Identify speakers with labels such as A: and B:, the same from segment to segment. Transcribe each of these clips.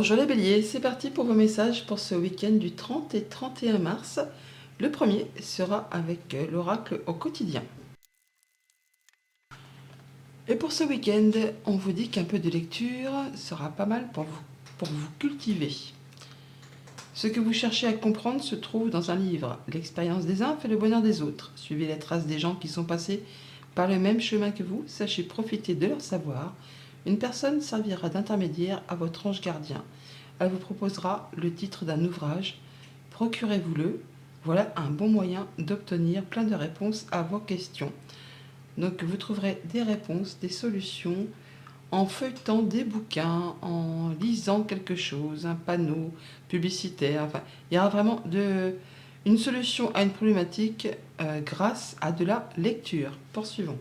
A: Bonjour les béliers, c'est parti pour vos messages pour ce week-end du 30 et 31 mars. Le premier sera avec l'oracle au quotidien. Et pour ce week-end, on vous dit qu'un peu de lecture sera pas mal pour vous cultiver. Ce que vous cherchez à comprendre se trouve dans un livre. L'expérience des uns fait le bonheur des autres. Suivez les traces des gens qui sont passés par le même chemin que vous. Sachez profiter de leur savoir. Une personne servira d'intermédiaire à votre ange gardien. Elle vous proposera le titre d'un ouvrage. Procurez-vous-le. Voilà un bon moyen d'obtenir plein de réponses à vos questions. Donc vous trouverez des réponses, des solutions en feuilletant des bouquins, en lisant quelque chose, un panneau publicitaire. Enfin, il y aura vraiment une solution à une problématique grâce à de la lecture. Poursuivons.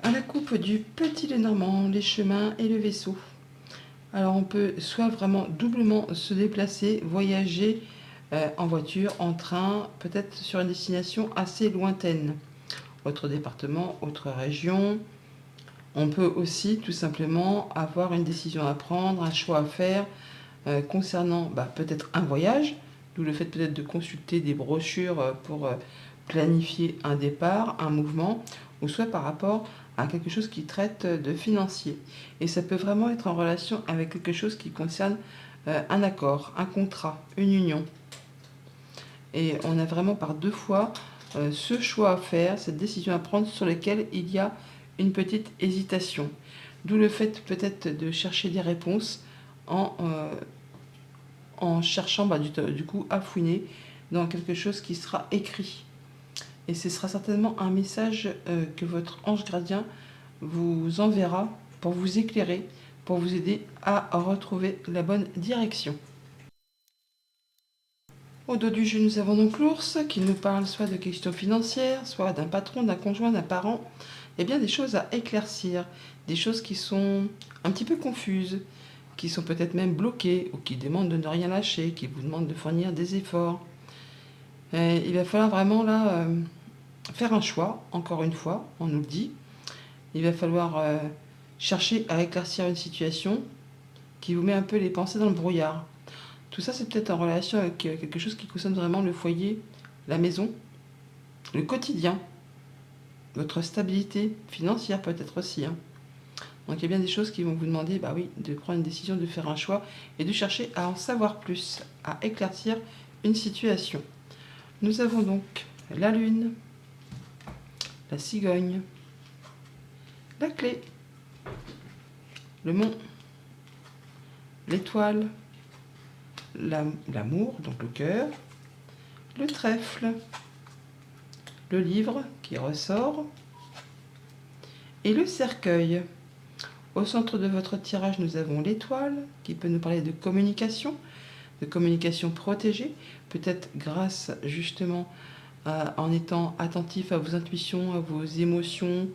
A: À la coupe du Petit Lenormand, les chemins et le vaisseau. Alors on peut soit vraiment doublement se déplacer, voyager en voiture, en train, peut-être sur une destination assez lointaine. Autre département, autre région. On peut aussi tout simplement avoir une décision à prendre, un choix à faire concernant peut-être un voyage, d'où le fait peut-être de consulter des brochures pour planifier un départ, un mouvement, ou soit par rapport à quelque chose qui traite de financier. Et ça peut vraiment être en relation avec quelque chose qui concerne un accord, un contrat, une union. Et on a vraiment par deux fois ce choix à faire, cette décision à prendre sur laquelle il y a une petite hésitation. D'où le fait peut-être de chercher des réponses en cherchant du coup à fouiner dans quelque chose qui sera écrit. Et ce sera certainement un message que votre ange gardien vous enverra pour vous éclairer, pour vous aider à retrouver la bonne direction. Au dos du jeu, nous avons donc l'ours qui nous parle soit de questions financières, soit d'un patron, d'un conjoint, d'un parent. Il y a bien des choses à éclaircir, des choses qui sont un petit peu confuses, qui sont peut-être même bloquées ou qui demandent de ne rien lâcher, qui vous demandent de fournir des efforts. Et il va falloir vraiment là faire un choix, encore une fois, on nous le dit. Il va falloir chercher à éclaircir une situation qui vous met un peu les pensées dans le brouillard. Tout ça, c'est peut-être en relation avec quelque chose qui concerne vraiment le foyer, la maison, le quotidien, votre stabilité financière peut-être aussi. Donc il y a bien des choses qui vont vous demander de prendre une décision, de faire un choix et de chercher à en savoir plus, à éclaircir une situation. Nous avons donc la lune, la cigogne, la clé, le mont, l'étoile, l'amour, donc le cœur, le trèfle, le livre qui ressort et le cercueil. Au centre de votre tirage, nous avons l'étoile qui peut nous parler de communication protégée, peut-être grâce justement en étant attentif à vos intuitions, à vos émotions,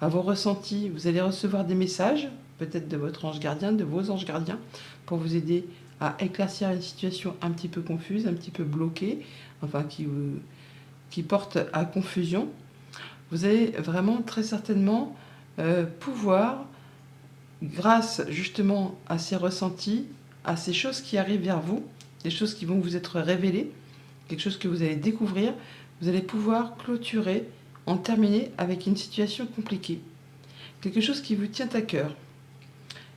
A: à vos ressentis. Vous allez recevoir des messages, peut-être de votre ange gardien, de vos anges gardiens, pour vous aider à éclaircir une situation un petit peu confuse, un petit peu bloquée, enfin qui porte à confusion. Vous allez vraiment très certainement pouvoir, grâce justement à ces ressentis, à ces choses qui arrivent vers vous, des choses qui vont vous être révélées, quelque chose que vous allez découvrir, vous allez pouvoir clôturer, en terminer avec une situation compliquée. Quelque chose qui vous tient à cœur.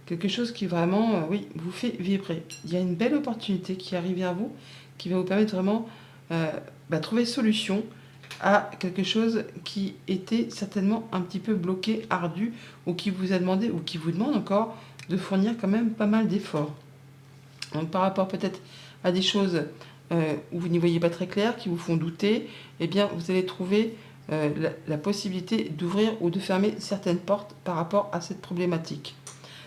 A: Quelque chose qui vraiment, vous fait vibrer. Il y a une belle opportunité qui arrive vers vous, qui va vous permettre vraiment trouver solution à quelque chose qui était certainement un petit peu bloqué, ardu, ou qui vous a demandé, ou qui vous demande encore de fournir quand même pas mal d'efforts. Donc par rapport peut-être à des choses où vous n'y voyez pas très clair, qui vous font douter, eh bien vous allez trouver la possibilité d'ouvrir ou de fermer certaines portes par rapport à cette problématique.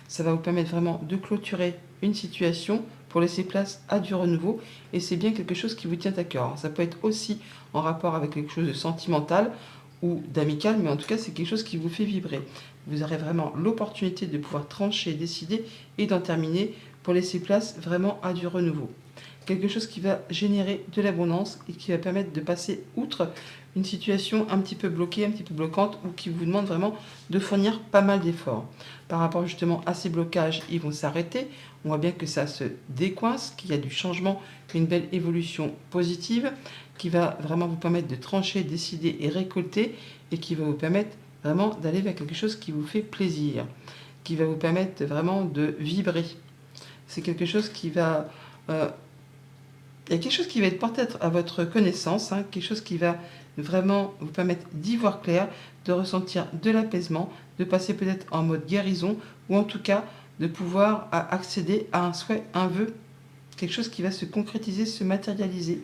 A: Ça va vous permettre vraiment de clôturer une situation pour laisser place à du renouveau, et c'est bien quelque chose qui vous tient à cœur. Ça peut être aussi en rapport avec quelque chose de sentimental ou d'amical, mais en tout cas c'est quelque chose qui vous fait vibrer. Vous aurez vraiment l'opportunité de pouvoir trancher, décider et d'en terminer pour laisser place vraiment à du renouveau. quelque chose qui va générer de l'abondance et qui va permettre de passer outre une situation un petit peu bloquée, un petit peu bloquante, ou qui vous demande vraiment de fournir pas mal d'efforts. Par rapport justement à ces blocages, ils vont s'arrêter. On voit bien que ça se décoince, qu'il y a du changement, une belle évolution positive qui va vraiment vous permettre de trancher, décider et récolter, et qui va vous permettre vraiment d'aller vers quelque chose qui vous fait plaisir, qui va vous permettre vraiment de vibrer. C'est quelque chose qui va... il y a quelque chose qui va être porté à votre connaissance, hein, quelque chose qui va vraiment vous permettre d'y voir clair, de ressentir de l'apaisement, de passer peut-être en mode guérison, ou en tout cas de pouvoir accéder à un souhait, un vœu, quelque chose qui va se concrétiser, se matérialiser,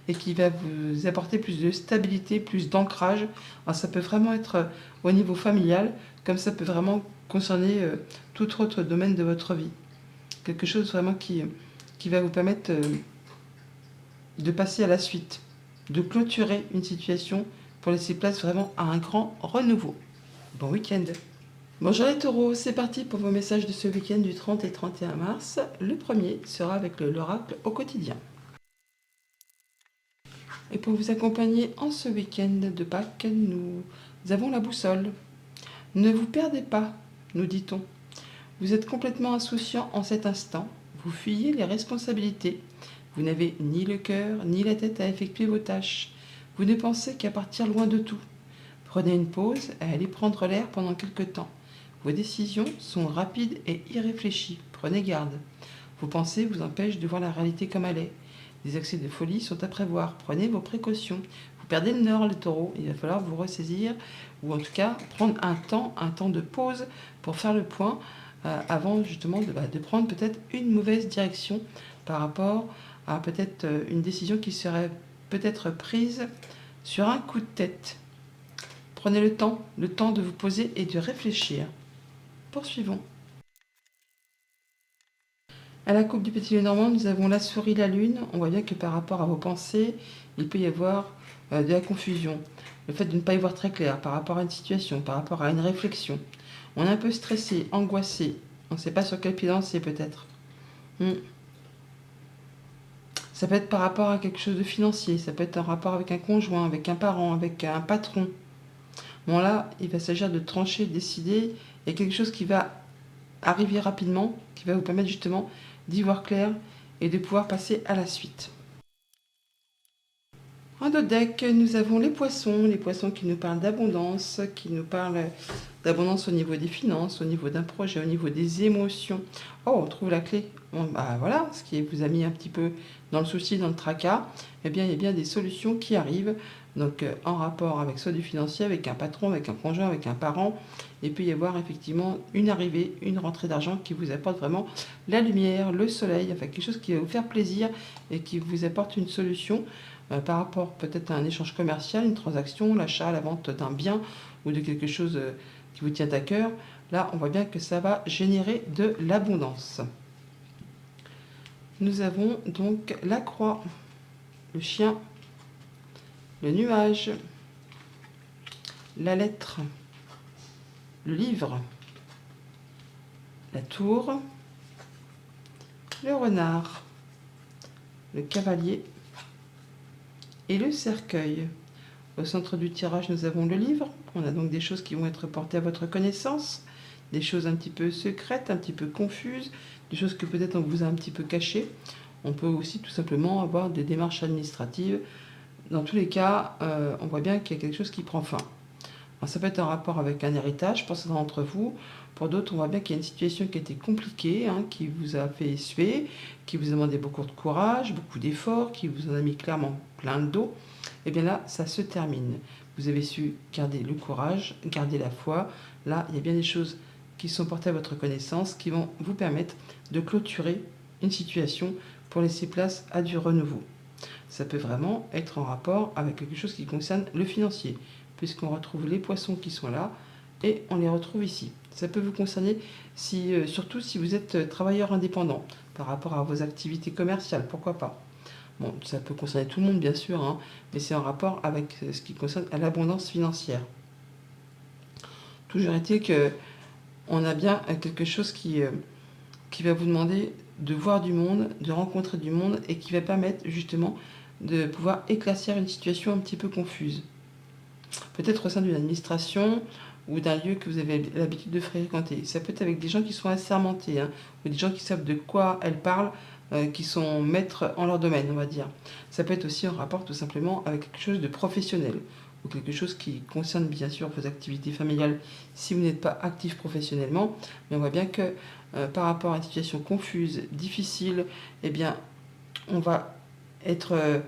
A: et qui va vous apporter plus de stabilité, plus d'ancrage. Alors ça peut vraiment être au niveau familial, comme ça peut vraiment concerner tout autre domaine de votre vie. Quelque chose vraiment qui va vous permettre de passer à la suite, de clôturer une situation pour laisser place vraiment à un grand renouveau. Bon week-end. Bonjour les taureaux, c'est parti pour vos messages de ce week-end du 30 et 31 mars. Le premier sera avec l'oracle au quotidien. Et pour vous accompagner en ce week-end de Pâques, nous avons la boussole. Ne vous perdez pas, nous dit-on. Vous êtes complètement insouciant en cet instant. Vous fuyez les responsabilités. Vous n'avez ni le cœur ni la tête à effectuer vos tâches. Vous ne pensez qu'à partir loin de tout. Prenez une pause et allez prendre l'air pendant quelque temps. Vos décisions sont rapides et irréfléchies. Prenez garde. Vos pensées vous empêchent de voir la réalité comme elle est. Des accès de folie sont à prévoir. Prenez vos précautions. Vous perdez le nord, les taureaux. Il va falloir vous ressaisir, ou en tout cas prendre un temps de pause pour faire le point avant justement de prendre peut-être une mauvaise direction par rapport à peut-être une décision qui serait peut-être prise sur un coup de tête. Prenez le temps de vous poser et de réfléchir. Poursuivons. À la coupe du Petit Lenormand, nous avons la souris, la lune. On voit bien que par rapport à vos pensées, il peut y avoir de la confusion. Le fait de ne pas y voir très clair par rapport à une situation, par rapport à une réflexion. On est un peu stressé, angoissé. On ne sait pas sur quel pied danser peut-être. Ça peut être par rapport à quelque chose de financier. Ça peut être en rapport avec un conjoint, avec un parent, avec un patron. Bon là, il va s'agir de trancher, décider. Il y a quelque chose qui va arriver rapidement, qui va vous permettre justement d'y voir clair et de pouvoir passer à la suite. En dos deck, nous avons les poissons qui nous parlent d'abondance, qui nous parlent d'abondance au niveau des finances, au niveau d'un projet, au niveau des émotions. Oh, on trouve la clé. Bon, bah voilà, ce qui vous a mis un petit peu dans le souci, dans le tracas, eh bien, il y a bien des solutions qui arrivent. Donc, en rapport avec soit du financier, avec un patron, avec un conjoint, avec un parent, il peut y avoir effectivement une arrivée, une rentrée d'argent qui vous apporte vraiment la lumière, le soleil, enfin quelque chose qui va vous faire plaisir et qui vous apporte une solution par rapport peut-être à un échange commercial, une transaction, l'achat, la vente d'un bien ou de quelque chose qui vous tient à cœur. Là, on voit bien que ça va générer de l'abondance. Nous avons donc la croix, le chien, le nuage, la lettre, le livre, la tour, le renard, le cavalier et le cercueil. Au centre du tirage, nous avons le livre. On a donc des choses qui vont être portées à votre connaissance, des choses un petit peu secrètes, un petit peu confuses, des choses que peut-être on vous a un petit peu cachées. On peut aussi tout simplement avoir des démarches administratives. Dans tous les cas, on voit bien qu'il y a quelque chose qui prend fin. Alors, ça peut être en rapport avec un héritage pour certains d'entre vous. Pour d'autres, on voit bien qu'il y a une situation qui a été compliquée, qui vous a fait suer, qui vous a demandé beaucoup de courage, beaucoup d'efforts, qui vous en a mis clairement plein de dos. Et bien là, ça se termine. Vous avez su garder le courage, garder la foi. Là, il y a bien des choses qui sont portées à votre connaissance, qui vont vous permettre de clôturer une situation pour laisser place à du renouveau. Ça peut vraiment être en rapport avec quelque chose qui concerne le financier, puisqu'on retrouve les poissons qui sont là et on les retrouve ici. Ça peut vous concerner surtout si vous êtes travailleur indépendant par rapport à vos activités commerciales, pourquoi pas. Bon, ça peut concerner tout le monde bien sûr, mais c'est en rapport avec ce qui concerne l'abondance financière. Toujours est-il qu'on a bien quelque chose qui va vous demander de voir du monde, de rencontrer du monde et qui va permettre justement de pouvoir éclaircir une situation un petit peu confuse. Peut-être au sein d'une administration ou d'un lieu que vous avez l'habitude de fréquenter. Ça peut être avec des gens qui sont assermentés, hein, ou des gens qui savent de quoi elles parlent, qui sont maîtres en leur domaine, on va dire. Ça peut être aussi en rapport tout simplement avec quelque chose de professionnel ou quelque chose qui concerne bien sûr vos activités familiales si vous n'êtes pas actif professionnellement. Mais on voit bien que par rapport à une situation confuse, difficile, eh bien, on va être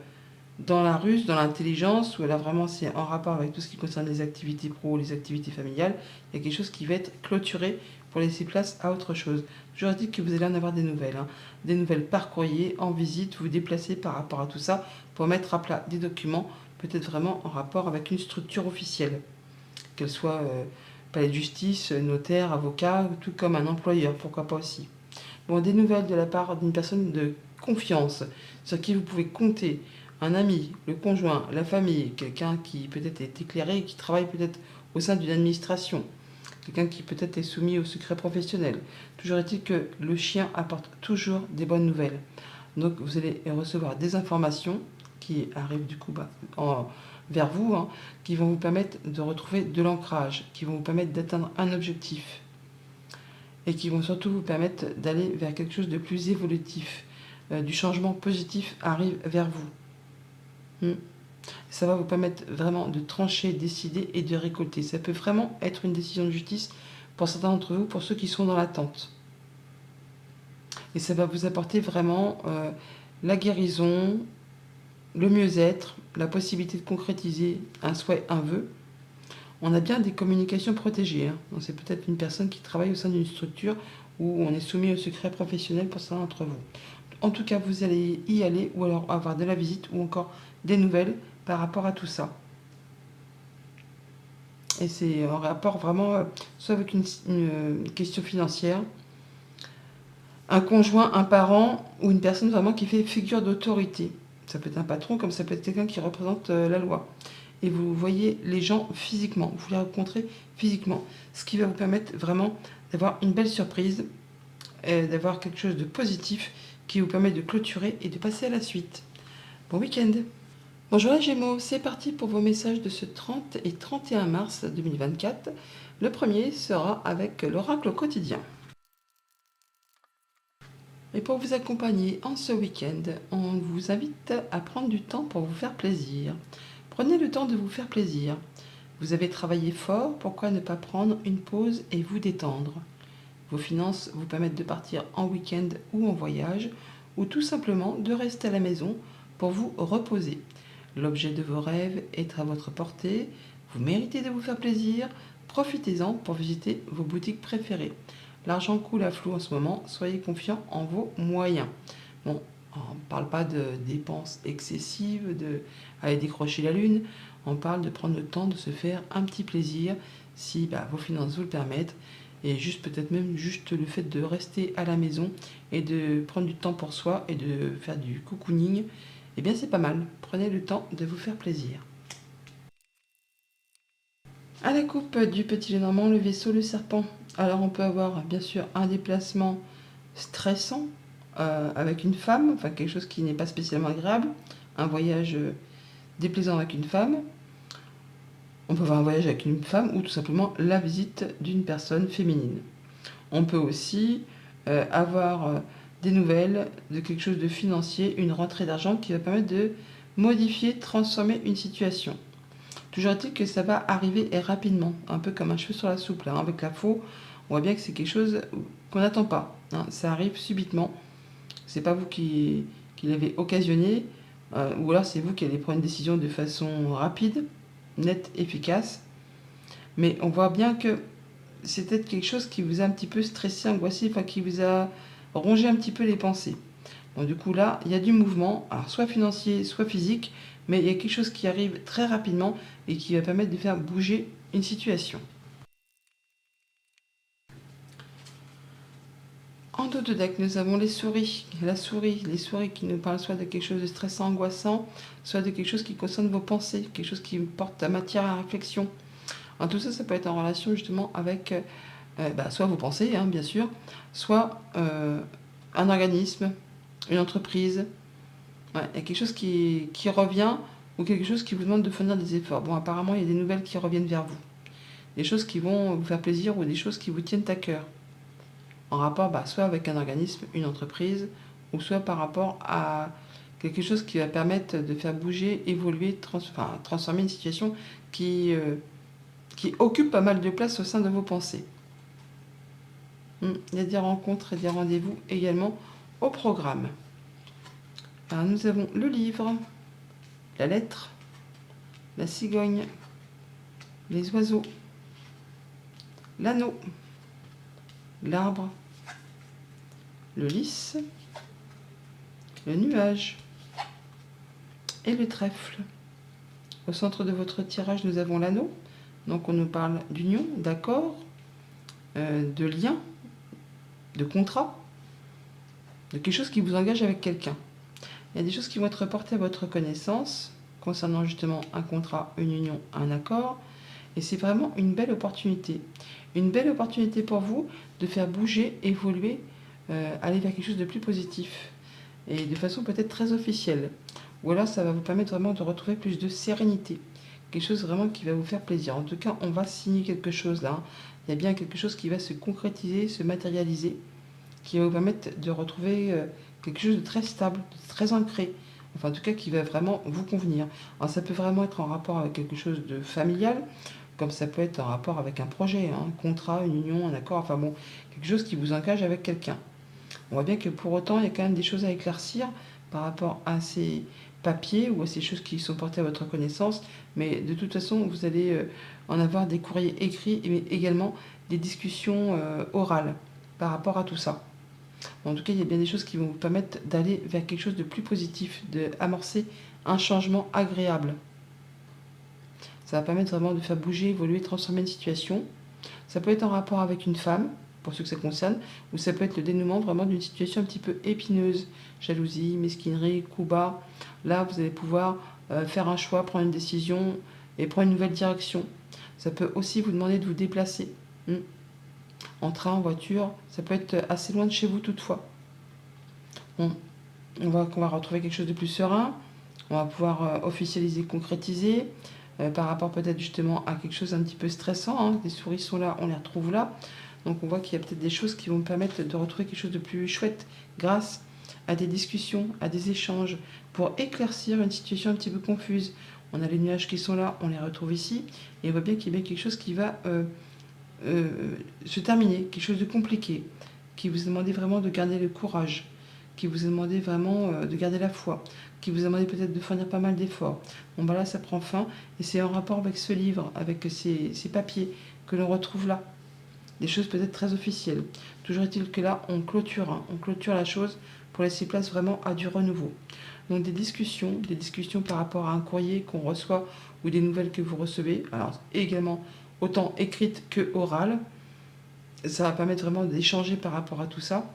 A: dans la ruse, dans l'intelligence, où là vraiment c'est en rapport avec tout ce qui concerne les activités pro, les activités familiales, il y a quelque chose qui va être clôturé pour laisser place à autre chose. Je leur dis que vous allez en avoir des nouvelles, hein. Des nouvelles par courrier, en visite, vous vous déplacez par rapport à tout ça pour mettre à plat des documents, peut-être vraiment en rapport avec une structure officielle, qu'elle soit palais de justice, notaire, avocat, tout comme un employeur, pourquoi pas aussi. Bon, des nouvelles de la part d'une personne de confiance, sur qui vous pouvez compter, un ami, le conjoint, la famille, quelqu'un qui peut-être est éclairé, qui travaille peut-être au sein d'une administration, quelqu'un qui peut-être est soumis au secret professionnel. Toujours est-il que le chien apporte toujours des bonnes nouvelles. Donc vous allez recevoir des informations qui arrivent du coup vers vous, hein, qui vont vous permettre de retrouver de l'ancrage, qui vont vous permettre d'atteindre un objectif et qui vont surtout vous permettre d'aller vers quelque chose de plus évolutif. Du changement positif arrive vers vous. Ça va vous permettre vraiment de trancher, décider et de récolter. Ça peut vraiment être une décision de justice pour certains d'entre vous, pour ceux qui sont dans l'attente. Et ça va vous apporter vraiment la guérison, le mieux-être, la possibilité de concrétiser un souhait, un vœu. On a bien des communications protégées, hein. Donc c'est peut-être une personne qui travaille au sein d'une structure où on est soumis au secret professionnel pour certains d'entre vous. En tout cas, vous allez y aller ou alors avoir de la visite ou encore des nouvelles par rapport à tout ça. Et c'est en rapport vraiment soit avec une question financière, un conjoint, un parent ou une personne vraiment qui fait figure d'autorité. Ça peut être un patron comme ça peut être quelqu'un qui représente la loi. Et vous voyez les gens physiquement, vous les rencontrez physiquement, ce qui va vous permettre vraiment d'avoir une belle surprise, d'avoir quelque chose de positif qui vous permet de clôturer et de passer à la suite. Bon week-end. Bonjour les Gémeaux, c'est parti pour vos messages de ce 30 et 31 mars 2024. Le premier sera avec l'oracle quotidien. Et pour vous accompagner en ce week-end, on vous invite à prendre du temps pour vous faire plaisir. Prenez le temps de vous faire plaisir. Vous avez travaillé fort, pourquoi ne pas prendre une pause et vous détendre? Vos finances vous permettent de partir en week-end ou en voyage, ou tout simplement de rester à la maison pour vous reposer. L'objet de vos rêves est à votre portée, vous méritez de vous faire plaisir, profitez-en pour visiter vos boutiques préférées. L'argent coule à flot en ce moment, soyez confiants en vos moyens. Bon, on ne parle pas de dépenses excessives, d'aller décrocher la lune, on parle de prendre le temps de se faire un petit plaisir si vos finances vous le permettent. Et juste peut-être même juste le fait de rester à la maison et de prendre du temps pour soi et de faire du cocooning, eh bien c'est pas mal. Prenez le temps de vous faire plaisir. À la coupe du petit Lénormand, le vaisseau, le serpent. Alors on peut avoir bien sûr un déplacement stressant avec une femme, enfin quelque chose qui n'est pas spécialement agréable, un voyage déplaisant avec une femme. On peut avoir un voyage avec une femme ou tout simplement la visite d'une personne féminine. On peut aussi avoir des nouvelles de quelque chose de financier, une rentrée d'argent qui va permettre de modifier, transformer une situation. Toujours est-il que ça va arriver et rapidement, un peu comme un cheveu sur la soupe. Là, hein. Avec la faux, on voit bien que c'est quelque chose qu'on n'attend pas, hein. Ça arrive subitement. C'est pas vous qui l'avez occasionné, ou alors c'est vous qui allez prendre une décision de façon rapide, nette, efficace. Mais on voit bien que c'est peut-être quelque chose qui vous a un petit peu stressé, angoissé, enfin qui vous a rongé un petit peu les pensées. Bon, du coup là, il y a du mouvement, alors soit financier, soit physique, mais il y a quelque chose qui arrive très rapidement et qui va permettre de faire bouger une situation. En dos de deck, nous avons les souris. Les souris qui nous parlent soit de quelque chose de stressant, angoissant, soit de quelque chose qui concerne vos pensées, quelque chose qui porte la matière à réflexion. Alors, tout ça, ça peut être en relation justement avec soit vos pensées, hein, bien sûr, soit un organisme, une entreprise. Ouais, il y a quelque chose qui revient ou quelque chose qui vous demande de fournir des efforts. Bon, apparemment, il y a des nouvelles qui reviennent vers vous. Des choses qui vont vous faire plaisir ou des choses qui vous tiennent à cœur. En rapport soit avec un organisme, une entreprise, ou soit par rapport à quelque chose qui va permettre de faire bouger, évoluer, transformer une situation qui occupe pas mal de place au sein de vos pensées. Il y a des rencontres et des rendez-vous également au programme. Alors, nous avons le livre, la lettre, la cigogne, les oiseaux, l'anneau, l'arbre, le lys, le nuage et le trèfle. Au centre de votre tirage, nous avons l'anneau. Donc on nous parle d'union, d'accord, de lien, de contrat, de quelque chose qui vous engage avec quelqu'un. Il y a des choses qui vont être portées à votre connaissance concernant justement un contrat, une union, un accord. Et c'est vraiment une belle opportunité. Une belle opportunité pour vous de faire bouger, évoluer, aller vers quelque chose de plus positif. Et de façon peut-être très officielle. Ou alors ça va vous permettre vraiment de retrouver plus de sérénité. Quelque chose vraiment qui va vous faire plaisir. En tout cas, on va signer quelque chose là. Il y a bien quelque chose qui va se concrétiser, se matérialiser, qui va vous permettre de retrouver quelque chose de très stable, de très ancré. Enfin, en tout cas, qui va vraiment vous convenir. Alors, ça peut vraiment être en rapport avec quelque chose de familial, comme ça peut être en rapport avec un projet, un contrat, une union, un accord, enfin bon, quelque chose qui vous engage avec quelqu'un. On voit bien que pour autant, il y a quand même des choses à éclaircir par rapport à ces papiers ou à ces choses qui sont portées à votre connaissance. Mais de toute façon, vous allez en avoir des courriers écrits mais également des discussions orales par rapport à tout ça. En tout cas, il y a bien des choses qui vont vous permettre d'aller vers quelque chose de plus positif, d'amorcer un changement agréable. Ça va permettre vraiment de faire bouger, évoluer, transformer une situation. Ça peut être en rapport avec une femme, pour ceux que ça concerne, ou ça peut être le dénouement vraiment d'une situation un petit peu épineuse. Jalousie, mesquinerie, coup bas. Là, vous allez pouvoir faire un choix, prendre une décision et prendre une nouvelle direction. Ça peut aussi vous demander de vous déplacer. En train, en voiture, ça peut être assez loin de chez vous toutefois. On va retrouver quelque chose de plus serein. On va pouvoir officialiser, concrétiser. Par rapport peut-être justement à quelque chose un petit peu stressant. Les souris sont là, on les retrouve là. Donc on voit qu'il y a peut-être des choses qui vont me permettre de retrouver quelque chose de plus chouette grâce à des discussions, à des échanges, pour éclaircir une situation un petit peu confuse. On a les nuages qui sont là, on les retrouve ici, et on voit bien qu'il y a bien quelque chose qui va se terminer, quelque chose de compliqué, qui vous a demandé vraiment de garder le courage, qui vous a demandé vraiment de garder la foi, qui vous a demandé peut-être de fournir pas mal d'efforts. Bon bah là ça prend fin, et c'est en rapport avec ce livre, avec ces papiers que l'on retrouve là. Des choses peut-être très officielles. Toujours est-il que là, on clôture la chose pour laisser place vraiment à du renouveau. Donc des discussions par rapport à un courrier qu'on reçoit ou des nouvelles que vous recevez, alors également autant écrites que orales. Ça va permettre vraiment d'échanger par rapport à tout ça.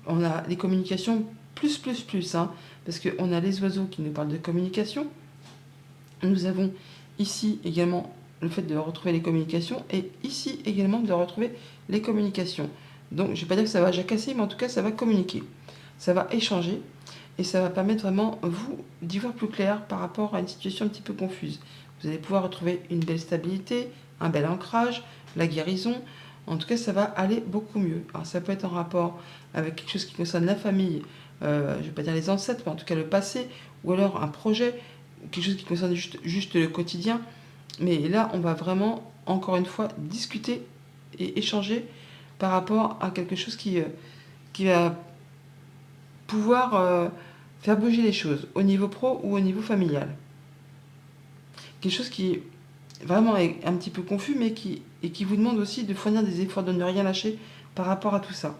A: On a les communications plus, parce qu'on a les oiseaux qui nous parlent de communication. Nous avons ici également le fait de retrouver les communications et ici également de retrouver les communications. Donc je ne vais pas dire que ça va jacasser, mais en tout cas ça va communiquer. Ça va échanger et ça va permettre vraiment vous d'y voir plus clair par rapport à une situation un petit peu confuse. Vous allez pouvoir retrouver une belle stabilité, un bel ancrage, la guérison. En tout cas ça va aller beaucoup mieux. Alors ça peut être en rapport avec quelque chose qui concerne la famille, je ne vais pas dire les ancêtres, mais en tout cas le passé, ou alors un projet, quelque chose qui concerne juste le quotidien. Mais là, on va vraiment, encore une fois, discuter et échanger par rapport à quelque chose qui va pouvoir faire bouger les choses, au niveau pro ou au niveau familial. Quelque chose qui vraiment est un petit peu confus, mais qui vous demande aussi de fournir des efforts, de ne rien lâcher par rapport à tout ça.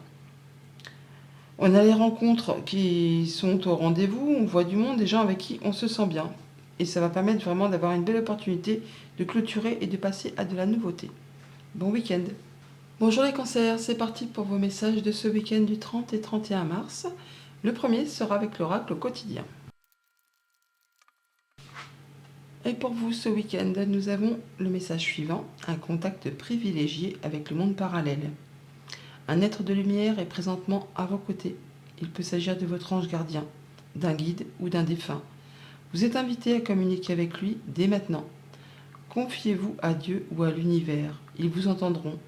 A: On a les rencontres qui sont au rendez-vous, on voit du monde, des gens avec qui on se sent bien. Et ça va permettre vraiment d'avoir une belle opportunité de clôturer et de passer à de la nouveauté. Bon week-end. Bonjour les cancers, c'est parti pour vos messages de ce week-end du 30 et 31 mars. Le premier sera avec l'oracle au quotidien. Et pour vous ce week-end, nous avons le message suivant, un contact privilégié avec le monde parallèle. Un être de lumière est présentement à vos côtés. Il peut s'agir de votre ange gardien, d'un guide ou d'un défunt. Vous êtes invité à communiquer avec lui dès maintenant. Confiez-vous à Dieu ou à l'univers, ils vous entendront.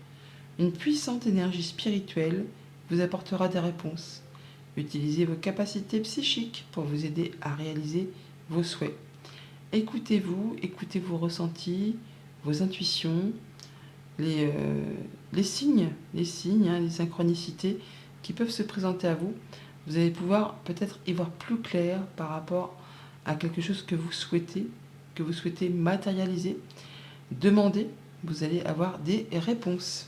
A: Une puissante énergie spirituelle vous apportera des réponses. Utilisez vos capacités psychiques pour vous aider à réaliser vos souhaits. Écoutez-vous, écoutez vos ressentis, vos intuitions, les signes, les synchronicités qui peuvent se présenter à vous. Vous allez pouvoir peut-être y voir plus clair par rapport à quelque chose que vous souhaitez matérialiser. Demandez, vous allez avoir des réponses.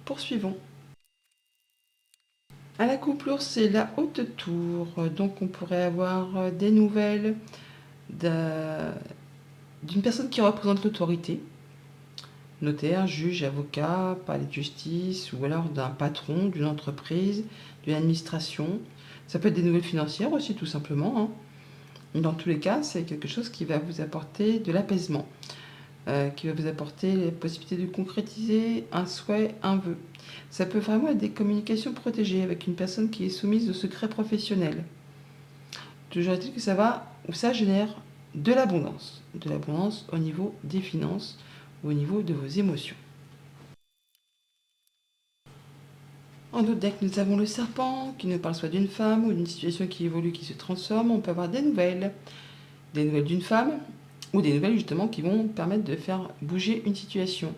A: Poursuivons. À la couple ours, c'est la haute tour. Donc on pourrait avoir des nouvelles d'une personne qui représente l'autorité. Notaire, juge, avocat, palais de justice, ou alors d'un patron, d'une entreprise, d'une administration. Ça peut être des nouvelles financières aussi, tout simplement, hein. Dans tous les cas, c'est quelque chose qui va vous apporter de l'apaisement, qui va vous apporter la possibilité de concrétiser un souhait, un vœu. Ça peut vraiment être des communications protégées avec une personne qui est soumise au secret professionnel. Toujours est-il que ça génère de l'abondance au niveau des finances, au niveau de vos émotions. En autre deck, nous avons le serpent qui nous parle soit d'une femme ou d'une situation qui évolue, qui se transforme. On peut avoir des nouvelles d'une femme ou des nouvelles justement qui vont permettre de faire bouger une situation.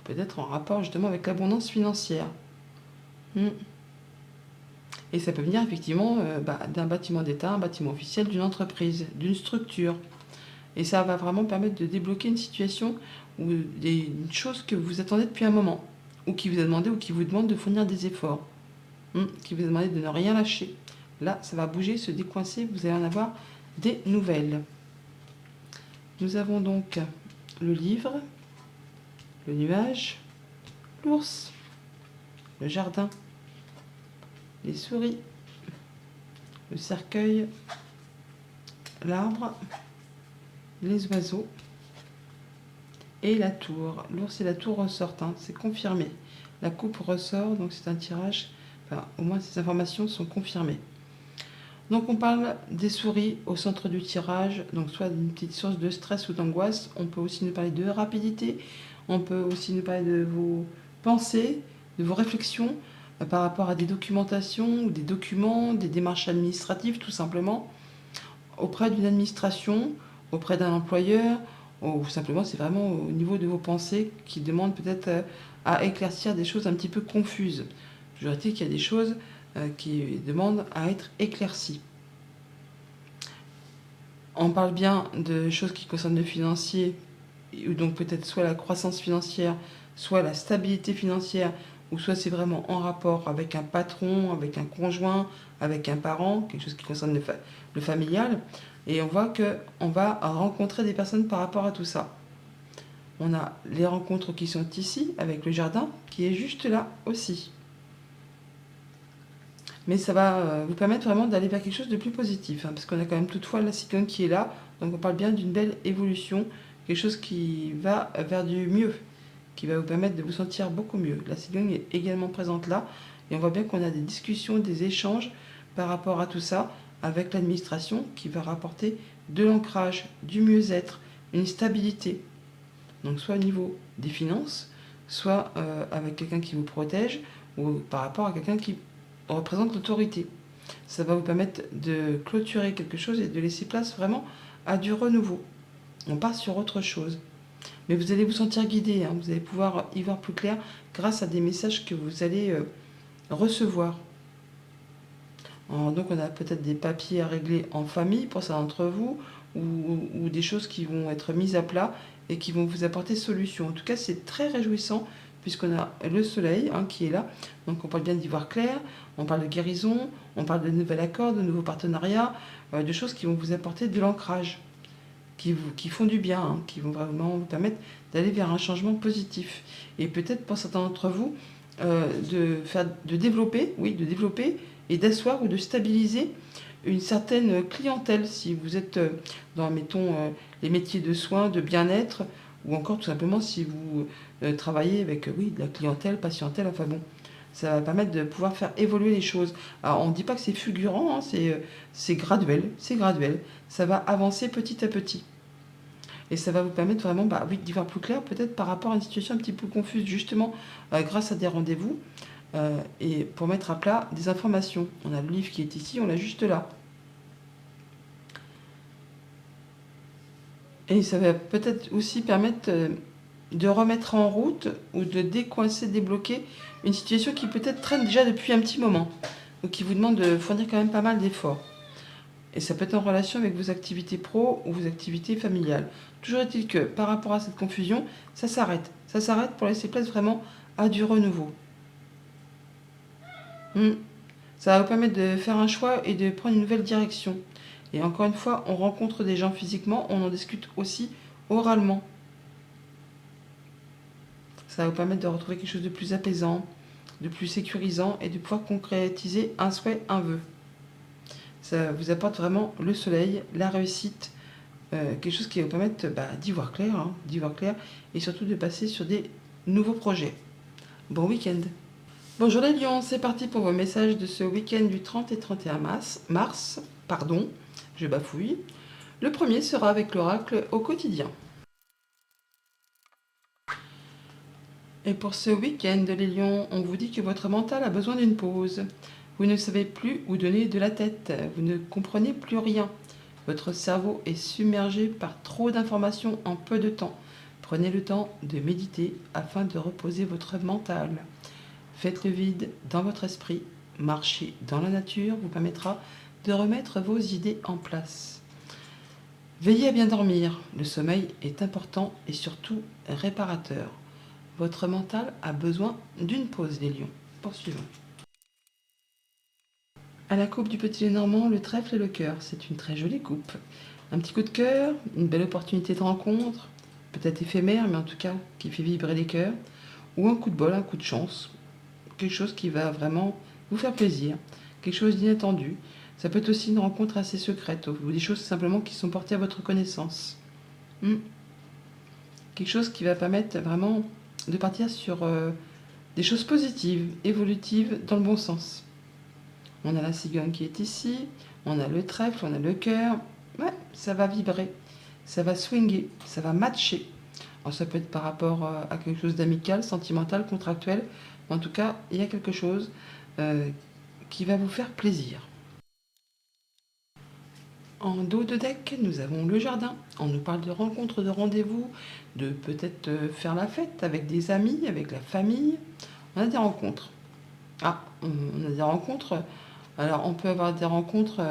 A: Peut-être en rapport justement avec l'abondance financière. Et ça peut venir effectivement d'un bâtiment d'État, un bâtiment officiel, d'une entreprise, d'une structure. Et ça va vraiment permettre de débloquer une situation ou une chose que vous attendez depuis un moment, ou qui vous a demandé ou qui vous demande de fournir des efforts, qui vous a demandé de ne rien lâcher. Là, ça va bouger, se décoincer, vous allez en avoir des nouvelles. Nous avons donc le livre, le nuage, l'ours, le jardin, les souris, le cercueil, l'arbre, les oiseaux et la tour. L'ours et la tour ressortent, c'est confirmé. La coupe ressort, donc c'est un tirage, au moins ces informations sont confirmées. Donc on parle des souris au centre du tirage, donc soit d'une petite source de stress ou d'angoisse. On peut aussi nous parler de rapidité, on peut aussi nous parler de vos pensées, de vos réflexions par rapport à des documentations ou des documents, des démarches administratives tout simplement, auprès d'une administration, auprès d'un employeur, ou simplement c'est vraiment au niveau de vos pensées qui demandent peut-être à éclaircir des choses un petit peu confuses. Je dirais qu'il y a des choses qui demandent à être éclaircies. On parle bien de choses qui concernent le financier, donc peut-être soit la croissance financière, soit la stabilité financière, ou soit c'est vraiment en rapport avec un patron, avec un conjoint, avec un parent, quelque chose qui concerne le familial. Et on voit qu'on va rencontrer des personnes par rapport à tout ça. On a les rencontres qui sont ici, avec le jardin, qui est juste là aussi. Mais ça va vous permettre vraiment d'aller vers quelque chose de plus positif, parce qu'on a quand même toutefois la cyclone qui est là, donc on parle bien d'une belle évolution, quelque chose qui va vers du mieux, qui va vous permettre de vous sentir beaucoup mieux. La cyclone est également présente là, et on voit bien qu'on a des discussions, des échanges par rapport à tout ça, avec l'administration qui va rapporter de l'ancrage, du mieux-être, une stabilité. Donc soit au niveau des finances, soit avec quelqu'un qui vous protège, ou par rapport à quelqu'un qui représente l'autorité. Ça va vous permettre de clôturer quelque chose et de laisser place vraiment à du renouveau. On part sur autre chose. Mais vous allez vous sentir guidé, vous allez pouvoir y voir plus clair grâce à des messages que vous allez recevoir. Donc on a peut-être des papiers à régler en famille pour certains d'entre vous, ou des choses qui vont être mises à plat et qui vont vous apporter solution. En tout cas, c'est très réjouissant puisqu'on a le soleil qui est là. Donc on parle bien d'y voir clair, on parle de guérison, on parle de nouvel accord, de nouveaux partenariats, de choses qui vont vous apporter de l'ancrage, qui font du bien, qui vont vraiment vous permettre d'aller vers un changement positif. Et peut-être pour certains d'entre vous, de développer et d'asseoir ou de stabiliser une certaine clientèle. Si vous êtes dans, mettons, les métiers de soins, de bien-être, ou encore tout simplement si vous travaillez avec, de la clientèle, patientèle, enfin bon. Ça va permettre de pouvoir faire évoluer les choses. Alors, on ne dit pas que c'est fulgurant, hein, c'est graduel, c'est graduel. Ça va avancer petit à petit. Et ça va vous permettre vraiment oui, d'y voir plus clair, peut-être par rapport à une situation un petit peu confuse, justement, grâce à des rendez-vous, et pour mettre à plat des informations. On a le livre qui est ici, on l'a juste là. Et ça va peut-être aussi permettre de remettre en route ou de décoincer, débloquer une situation qui peut-être traîne déjà depuis un petit moment, ou qui vous demande de fournir quand même pas mal d'efforts. Et ça peut être en relation avec vos activités pro ou vos activités familiales. Toujours est-il que par rapport à cette confusion, ça s'arrête. Ça s'arrête pour laisser place vraiment à du renouveau. Ça va vous permettre de faire un choix et de prendre une nouvelle direction. Et encore une fois, on rencontre des gens physiquement, on en discute aussi oralement. Ça va vous permettre de retrouver quelque chose de plus apaisant, de plus sécurisant et de pouvoir concrétiser un souhait, un vœu. Ça vous apporte vraiment le soleil, la réussite, quelque chose qui va vous permettre d'y voir clair, d'y voir clair et surtout de passer sur des nouveaux projets. Bon week-end. Bonjour les lions, c'est parti pour vos messages de ce week-end du 30 et 31 mars. Pardon, je bafouille. Le premier sera avec l'oracle au quotidien. Et pour ce week-end, les lions, on vous dit que votre mental a besoin d'une pause. Vous ne savez plus où donner de la tête, vous ne comprenez plus rien. Votre cerveau est submergé par trop d'informations en peu de temps. Prenez le temps de méditer afin de reposer votre mental. Faites le vide dans votre esprit. Marcher dans la nature vous permettra de remettre vos idées en place. Veillez à bien dormir. Le sommeil est important et surtout réparateur. Votre mental a besoin d'une pause, les lions. Poursuivons. À la coupe du petit Lénormand, le trèfle et le cœur. C'est une très jolie coupe. Un petit coup de cœur, une belle opportunité de rencontre, peut-être éphémère, mais en tout cas qui fait vibrer les cœurs. Ou un coup de bol, un coup de chance. Quelque chose qui va vraiment vous faire plaisir. Quelque chose d'inattendu. Ça peut être aussi une rencontre assez secrète ou des choses simplement qui sont portées à votre connaissance. Quelque chose qui va permettre vraiment de partir sur des choses positives, évolutives, dans le bon sens. On a la cigogne qui est ici, on a le trèfle, on a le cœur. Ouais, ça va vibrer, ça va swinger, ça va matcher. Alors ça peut être par rapport à quelque chose d'amical, sentimental, contractuel. Mais en tout cas, il y a quelque chose qui va vous faire plaisir. En dos de deck, nous avons le jardin. On nous parle de rencontres, de rendez-vous, de peut-être faire la fête avec des amis, avec la famille. On a des rencontres. On a des rencontres. Alors, on peut avoir des rencontres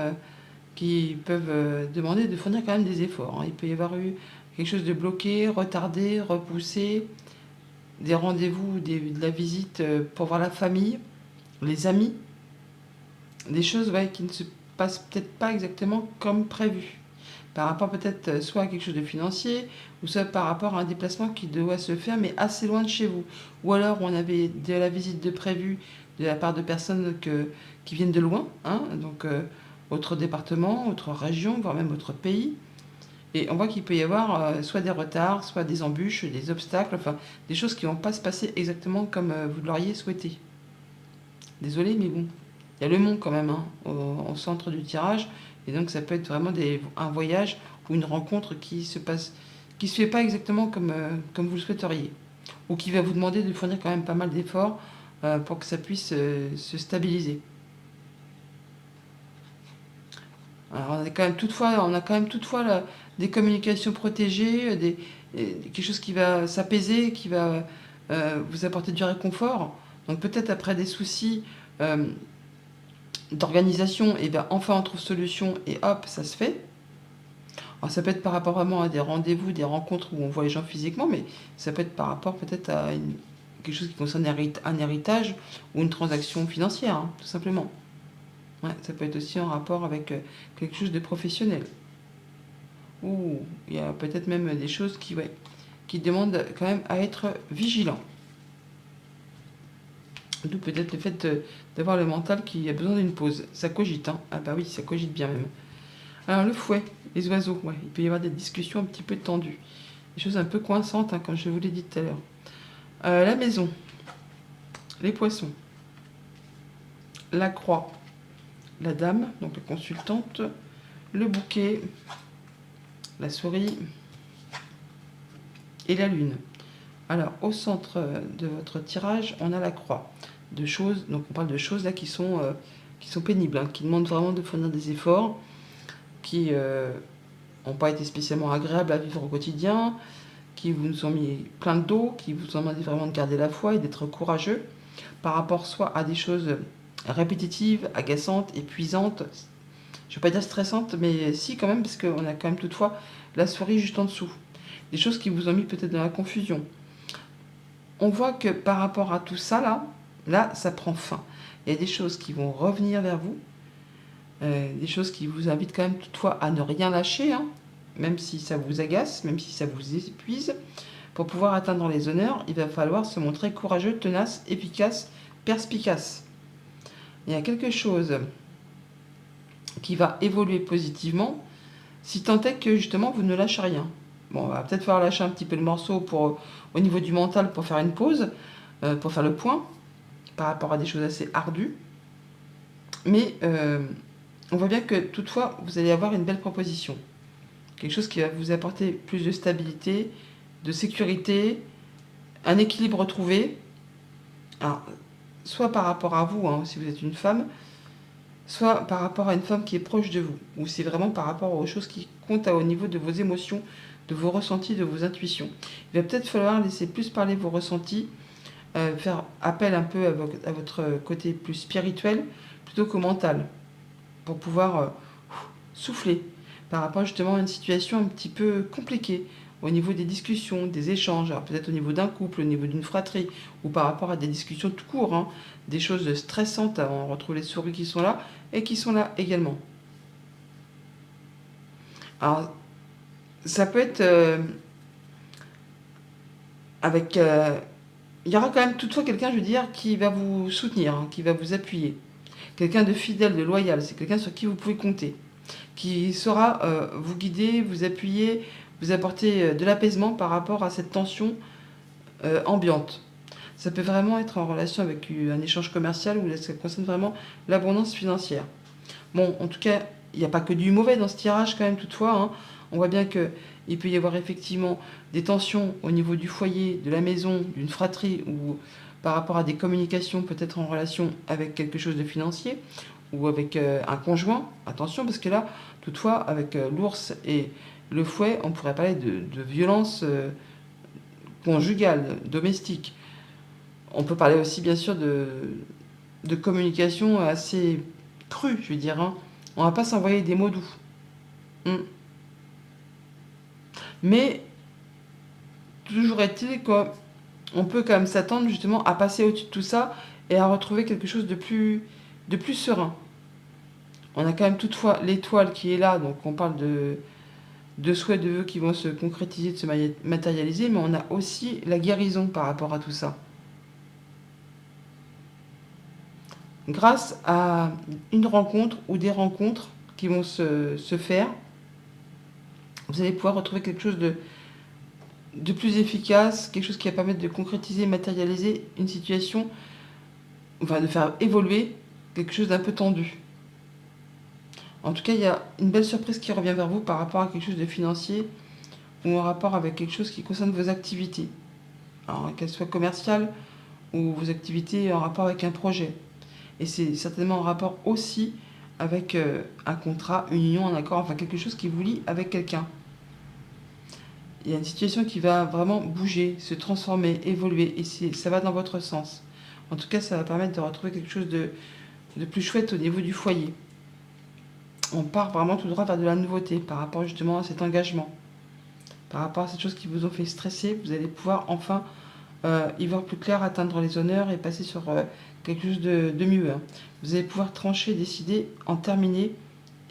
A: qui peuvent demander de fournir quand même des efforts. Il peut y avoir eu quelque chose de bloqué, retardé, repoussé, des rendez-vous, de la visite pour voir la famille, les amis, des choses qui ne se passent peut-être pas exactement comme prévu. Par rapport peut-être soit à quelque chose de financier, ou soit par rapport à un déplacement qui doit se faire, mais assez loin de chez vous. Ou alors on avait de la visite de prévue de la part de personnes qui viennent de loin, donc autre département, autre région, voire même autre pays. Et on voit qu'il peut y avoir soit des retards, soit des embûches, des obstacles, enfin des choses qui ne vont pas se passer exactement comme vous l'auriez souhaité. Désolé, mais bon, il y a le mont quand même au centre du tirage, et donc ça peut être vraiment un voyage ou une rencontre qui se fait pas exactement comme vous le souhaiteriez, ou qui va vous demander de fournir quand même pas mal d'efforts pour que ça puisse se stabiliser. Alors on a quand même toutefois des communications protégées, quelque chose qui va s'apaiser, qui va vous apporter du réconfort. Donc peut-être après des soucis d'organisation, et bien enfin on trouve solution et hop, ça se fait. Alors ça peut être par rapport vraiment à des rendez-vous, des rencontres où on voit les gens physiquement, mais ça peut être par rapport peut-être à quelque chose qui concerne un héritage ou une transaction financière, tout simplement. Ouais, ça peut être aussi en rapport avec quelque chose de professionnel. Ou il y a peut-être même des choses qui demandent quand même à être vigilant. D'où peut-être le fait d'avoir le mental qui a besoin d'une pause. Ça cogite, Ah bah oui, ça cogite bien même. Alors le fouet, les oiseaux, il peut y avoir des discussions un petit peu tendues. Des choses un peu coinçantes, comme je vous l'ai dit tout à l'heure. La maison, les poissons. la croix, la dame, donc la consultante, le bouquet, la souris et la lune. Alors, au centre de votre tirage, on a la croix. De choses, donc on parle de choses là qui sont pénibles, hein, qui demandent vraiment de fournir des efforts, qui n'ont pas été spécialement agréables à vivre au quotidien, qui vous ont mis plein de dos, qui vous ont demandé vraiment de garder la foi et d'être courageux par rapport soit à des choses répétitives, agaçantes, épuisantes, je ne vais pas dire stressantes, mais si quand même, parce qu'on a quand même toutefois la souris juste en dessous. Des choses qui vous ont mis peut-être dans la confusion. On voit que par rapport à tout ça, là, ça prend fin. Il y a des choses qui vont revenir vers vous, des choses qui vous invitent quand même toutefois à ne rien lâcher, hein, même si ça vous agace, même si ça vous épuise. Pour pouvoir atteindre les honneurs, il va falloir se montrer courageux, tenace, efficace, perspicace. Il y a quelque chose qui va évoluer positivement, si tant est que justement vous ne lâchez rien. Bon, on va peut-être falloir lâcher un petit peu le morceau au niveau du mental pour faire une pause, pour faire le point par rapport à des choses assez ardues. Mais on voit bien que toutefois, vous allez avoir une belle proposition. Quelque chose qui va vous apporter plus de stabilité, de sécurité, un équilibre retrouvé. Alors, soit par rapport à vous, hein, si vous êtes une femme, soit par rapport à une femme qui est proche de vous, ou c'est vraiment par rapport aux choses qui comptent au niveau de vos émotions, de vos ressentis, de vos intuitions. Il va peut-être falloir laisser plus parler vos ressentis, faire appel un peu à votre côté plus spirituel plutôt qu'au mental, pour pouvoir souffler par rapport justement à une situation un petit peu compliquée au niveau des discussions, des échanges, alors peut-être au niveau d'un couple, au niveau d'une fratrie, ou par rapport à des discussions tout court, hein, des choses stressantes, on retrouve les souris qui sont là, et qui sont là également. Alors, ça peut être avec... il y aura quand même toutefois quelqu'un, je veux dire, qui va vous soutenir, hein, qui va vous appuyer. Quelqu'un de fidèle, de loyal, c'est quelqu'un sur qui vous pouvez compter, qui saura vous guider, vous appuyer, vous apporter de l'apaisement par rapport à cette tension ambiante. Ça peut vraiment être en relation avec un échange commercial où ça concerne vraiment l'abondance financière. Bon, en tout cas, il n'y a pas que du mauvais dans ce tirage quand même toutefois, hein. On voit bien qu'il peut y avoir effectivement des tensions au niveau du foyer, de la maison, d'une fratrie ou par rapport à des communications peut-être en relation avec quelque chose de financier ou avec un conjoint. Attention parce que là, toutefois, avec l'ours et le fouet, on pourrait parler de violence conjugale, domestique. On peut parler aussi bien sûr de communication assez crue, je veux dire, hein. On va pas s'envoyer des mots doux. Mais toujours est-il qu'on peut quand même s'attendre justement à passer au-dessus de tout ça et à retrouver quelque chose de plus serein. On a quand même toutefois l'étoile qui est là, donc on parle de souhaits, de vœux qui vont se concrétiser, de se matérialiser, mais on a aussi la guérison par rapport à tout ça. Grâce à une rencontre ou des rencontres qui vont se faire, vous allez pouvoir retrouver quelque chose de plus efficace, quelque chose qui va permettre de concrétiser, matérialiser une situation, enfin de faire évoluer quelque chose d'un peu tendu. En tout cas, il y a une belle surprise qui revient vers vous par rapport à quelque chose de financier ou en rapport avec quelque chose qui concerne vos activités. Alors, qu'elles soient commerciales ou vos activités en rapport avec un projet. Et c'est certainement en rapport aussi avec un contrat, une union, un accord, enfin quelque chose qui vous lie avec quelqu'un. Il y a une situation qui va vraiment bouger, se transformer, évoluer, et ça va dans votre sens. En tout cas, ça va permettre de retrouver quelque chose de plus chouette au niveau du foyer. On part vraiment tout droit vers de la nouveauté par rapport justement à cet engagement. Par rapport à ces choses qui vous ont fait stresser, vous allez pouvoir enfin y voir plus clair, atteindre les honneurs et passer sur quelque chose de mieux, hein. Vous allez pouvoir trancher, décider, en terminer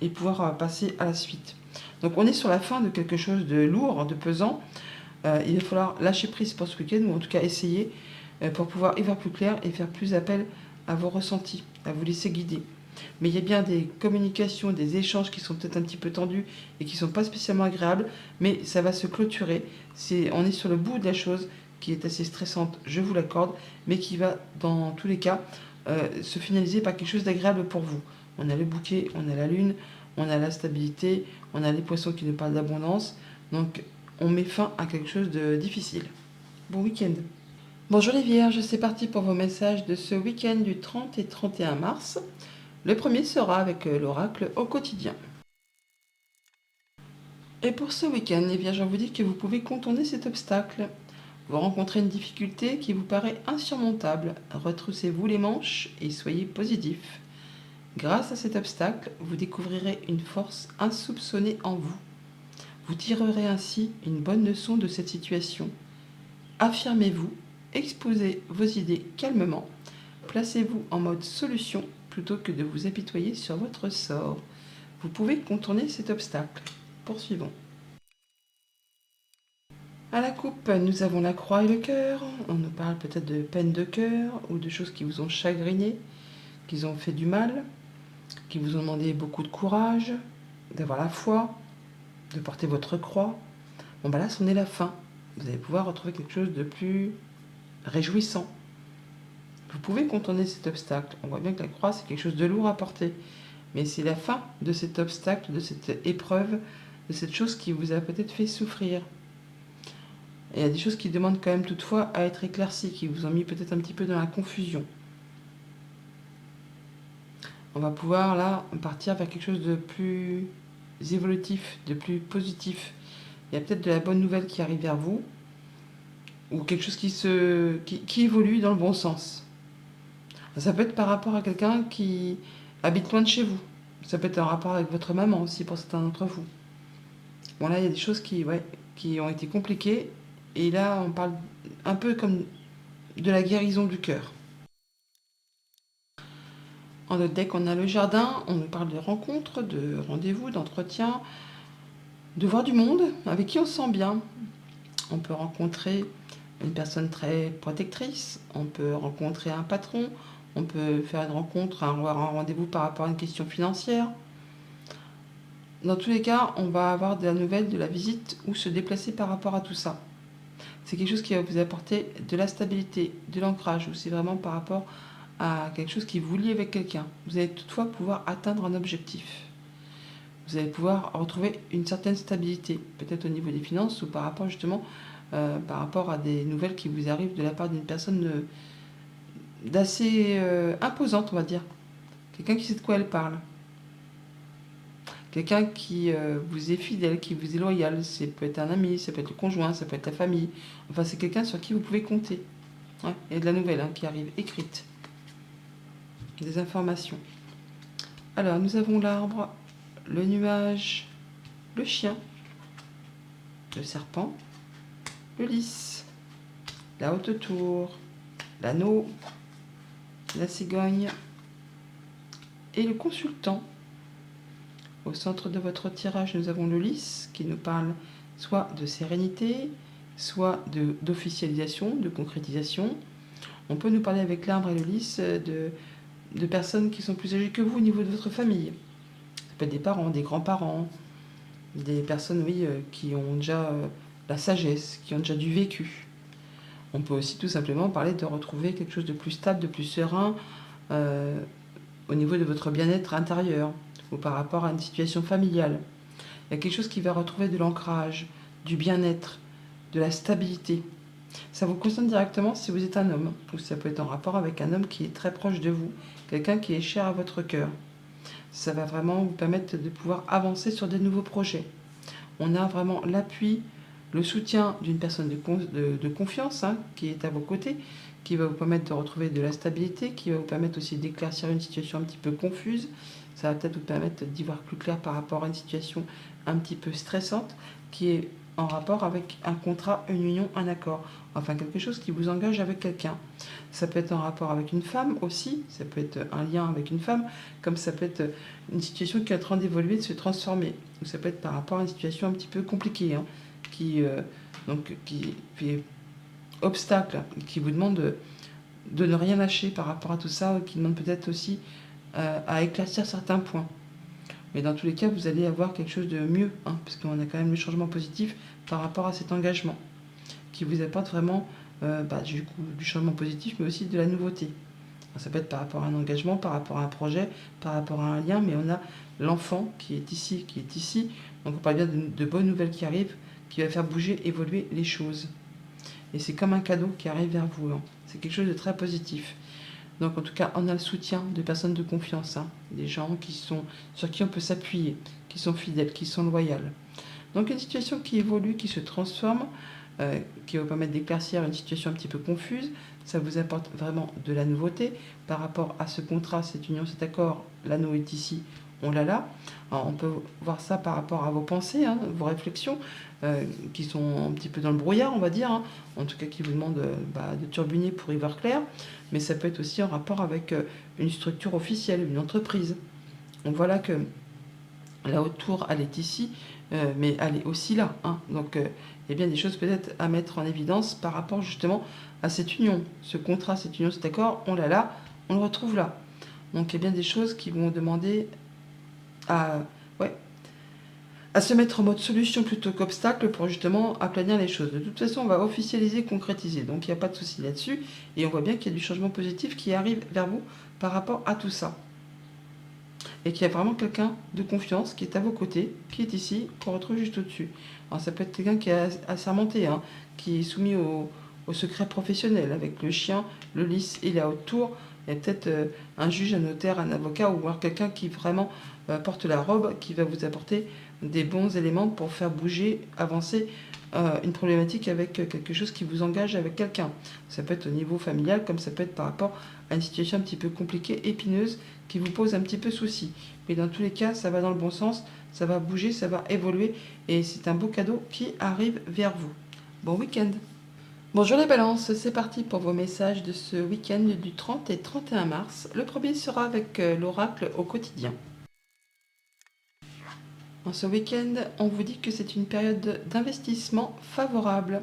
A: et pouvoir passer à la suite. Donc on est sur la fin de quelque chose de lourd, de pesant. Il va falloir lâcher prise pour ce week-end, ou en tout cas essayer pour pouvoir y voir plus clair et faire plus appel à vos ressentis, à vous laisser guider. Mais il y a bien des communications, des échanges qui sont peut-être un petit peu tendus et qui ne sont pas spécialement agréables, mais ça va se clôturer. On est sur le bout de la chose qui est assez stressante, je vous l'accorde, mais qui va dans tous les cas se finaliser par quelque chose d'agréable pour vous. On a le bouquet, on a la lune, on a la stabilité, on a les poissons qui nous parlent d'abondance. Donc, on met fin à quelque chose de difficile. Bon week-end. Bonjour les Vierges, c'est parti pour vos messages de ce week-end du 30 et 31 mars. Le premier sera avec l'oracle au quotidien. Et pour ce week-end, les Vierges, on vous dit que vous pouvez contourner cet obstacle. Vous rencontrez une difficulté qui vous paraît insurmontable. Retroussez-vous les manches et soyez positif. Grâce à cet obstacle, vous découvrirez une force insoupçonnée en vous. Vous tirerez ainsi une bonne leçon de cette situation. Affirmez-vous, exposez vos idées calmement, placez-vous en mode solution plutôt que de vous apitoyer sur votre sort. Vous pouvez contourner cet obstacle. Poursuivons. À la coupe, nous avons la croix et le cœur. On nous parle peut-être de peine de cœur ou de choses qui vous ont chagriné, qui vous ont fait du mal, qui vous ont demandé beaucoup de courage, d'avoir la foi, de porter votre croix. Bon, là, c'en est la fin. Vous allez pouvoir retrouver quelque chose de plus réjouissant. Vous pouvez contourner cet obstacle. On voit bien que la croix, c'est quelque chose de lourd à porter. Mais c'est la fin de cet obstacle, de cette épreuve, de cette chose qui vous a peut-être fait souffrir. Et il y a des choses qui demandent quand même toutefois à être éclaircies, qui vous ont mis peut-être un petit peu dans la confusion. On va pouvoir là partir vers quelque chose de plus évolutif, de plus positif. Il y a peut-être de la bonne nouvelle qui arrive vers vous, ou quelque chose qui évolue dans le bon sens. Ça peut être par rapport à quelqu'un qui habite loin de chez vous. Ça peut être en rapport avec votre maman aussi pour certains d'entre vous. Bon là, il y a des choses qui ont été compliquées. Et là, on parle un peu comme de la guérison du cœur. En notre deck, on a le jardin. On nous parle de rencontres, de rendez-vous, d'entretiens, de voir du monde avec qui on se sent bien. On peut rencontrer une personne très protectrice. On peut rencontrer un patron. On peut faire une rencontre, avoir un rendez-vous par rapport à une question financière. Dans tous les cas, on va avoir de la nouvelle, de la visite ou se déplacer par rapport à tout ça. C'est quelque chose qui va vous apporter de la stabilité, de l'ancrage, ou c'est vraiment par rapport à quelque chose qui vous lie avec quelqu'un. Vous allez toutefois pouvoir atteindre un objectif. Vous allez pouvoir retrouver une certaine stabilité, peut-être au niveau des finances ou par rapport justement par rapport à des nouvelles qui vous arrivent de la part d'une personne d'assez imposante, on va dire. Quelqu'un qui sait de quoi elle parle. Quelqu'un qui vous est fidèle, qui vous est loyal. Ça peut être un ami, ça peut être le conjoint, ça peut être la famille. Enfin, c'est quelqu'un sur qui vous pouvez compter. Ouais, il y a de la nouvelle qui arrive, écrite. Des informations. Alors, nous avons l'arbre, le nuage, le chien, le serpent, le lys, la haute tour, l'anneau, la cigogne et le consultant. Au centre de votre tirage, nous avons le lys qui nous parle soit de sérénité, soit d'officialisation, de concrétisation. On peut nous parler avec l'arbre et le lys de personnes qui sont plus âgées que vous au niveau de votre famille. Ça peut être des parents, des grands-parents, des personnes qui ont déjà la sagesse, qui ont déjà du vécu. On peut aussi tout simplement parler de retrouver quelque chose de plus stable, de plus serein au niveau de votre bien-être intérieur ou par rapport à une situation familiale. Il y a quelque chose qui va retrouver de l'ancrage, du bien-être, de la stabilité. Ça vous concerne directement si vous êtes un homme, ou ça peut être en rapport avec un homme qui est très proche de vous, quelqu'un qui est cher à votre cœur. Ça va vraiment vous permettre de pouvoir avancer sur des nouveaux projets. On a vraiment l'appui, le soutien d'une personne de confiance qui est à vos côtés, qui va vous permettre de retrouver de la stabilité, qui va vous permettre aussi d'éclaircir une situation un petit peu confuse. Ça va peut-être vous permettre d'y voir plus clair par rapport à une situation un petit peu stressante qui est en rapport avec un contrat, une union, un accord. Enfin, quelque chose qui vous engage avec quelqu'un. Ça peut être en rapport avec une femme aussi, ça peut être un lien avec une femme, comme ça peut être une situation qui est en train d'évoluer, de se transformer. Ou ça peut être par rapport à une situation un petit peu compliquée, qui fait obstacle, qui vous demande de ne rien lâcher par rapport à tout ça, qui demande peut-être aussi à éclaircir certains points. Mais dans tous les cas, vous allez avoir quelque chose de mieux, parce qu'on a quand même le changement positif par rapport à cet engagement, qui vous apporte vraiment du changement positif, mais aussi de la nouveauté. Ça peut être par rapport à un engagement, par rapport à un projet, par rapport à un lien, mais on a l'enfant qui est ici, qui est ici. Donc on parle bien de bonnes nouvelles qui arrivent, qui va faire bouger, évoluer les choses. Et c'est comme un cadeau qui arrive vers vous. Hein. C'est quelque chose de très positif. Donc en tout cas, on a le soutien de personnes de confiance, hein. Des gens sur qui on peut s'appuyer, qui sont fidèles, qui sont loyales. Donc une situation qui évolue, qui se transforme, qui va permettre d'éclaircir une situation un petit peu confuse. Ça vous apporte vraiment de la nouveauté par rapport à ce contrat, cette union, cet accord. L'anneau est ici, on l'a là. Alors, on peut voir ça par rapport à vos pensées, hein, vos réflexions, qui sont un petit peu dans le brouillard, on va dire. Hein. En tout cas, qui vous demandent de turbiner pour y voir clair. Mais ça peut être aussi en rapport avec une structure officielle, une entreprise. On voit là que la haute tour, elle est ici, mais elle est aussi là. Hein. Donc, il y a bien des choses peut-être à mettre en évidence par rapport justement à cette union. Ce contrat, cette union, cet accord, on l'a là, on le retrouve là. Donc, il y a bien des choses qui vont demander à, ouais, à se mettre en mode solution plutôt qu'obstacle pour justement aplanir les choses. De toute façon, on va officialiser, concrétiser. Donc, il n'y a pas de souci là-dessus. Et on voit bien qu'il y a du changement positif qui arrive vers vous par rapport à tout ça. Et qu'il y a vraiment quelqu'un de confiance qui est à vos côtés, qui est ici, qu'on retrouve juste au-dessus. Alors ça peut être quelqu'un qui est assermenté, hein, qui est soumis au secret professionnel, avec le chien, le lys et la haute tour. Il y a peut-être un juge, un notaire, un avocat, ou alors quelqu'un qui vraiment porte la robe, qui va vous apporter des bons éléments pour faire bouger, avancer une problématique avec quelque chose qui vous engage avec quelqu'un. Ça peut être au niveau familial, comme ça peut être par rapport à une situation un petit peu compliquée, épineuse, qui vous pose un petit peu souci. Mais dans tous les cas, ça va dans le bon sens, ça va bouger, ça va évoluer, et c'est un beau cadeau qui arrive vers vous. Bon week-end. Bonjour les balances, c'est parti pour vos messages de ce week-end du 30 et 31 mars. Le premier sera avec l'oracle au quotidien. En ce week-end, on vous dit que c'est une période d'investissement favorable.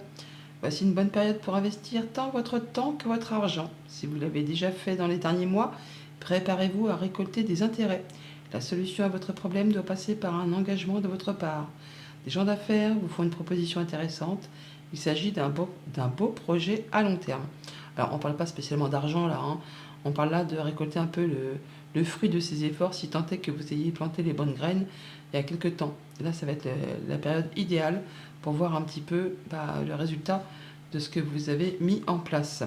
A: Voici une bonne période pour investir tant votre temps que votre argent. Si vous l'avez déjà fait dans les derniers mois, préparez-vous à récolter des intérêts. La solution à votre problème doit passer par un engagement de votre part. Des gens d'affaires vous font une proposition intéressante. Il s'agit d'un beau projet à long terme. Alors, on ne parle pas spécialement d'argent là, hein. On parle là de récolter un peu le fruit de ces efforts, si tant est que vous ayez planté les bonnes graines il y a quelques temps. Et là, ça va être la période idéale pour voir un petit peu le résultat de ce que vous avez mis en place.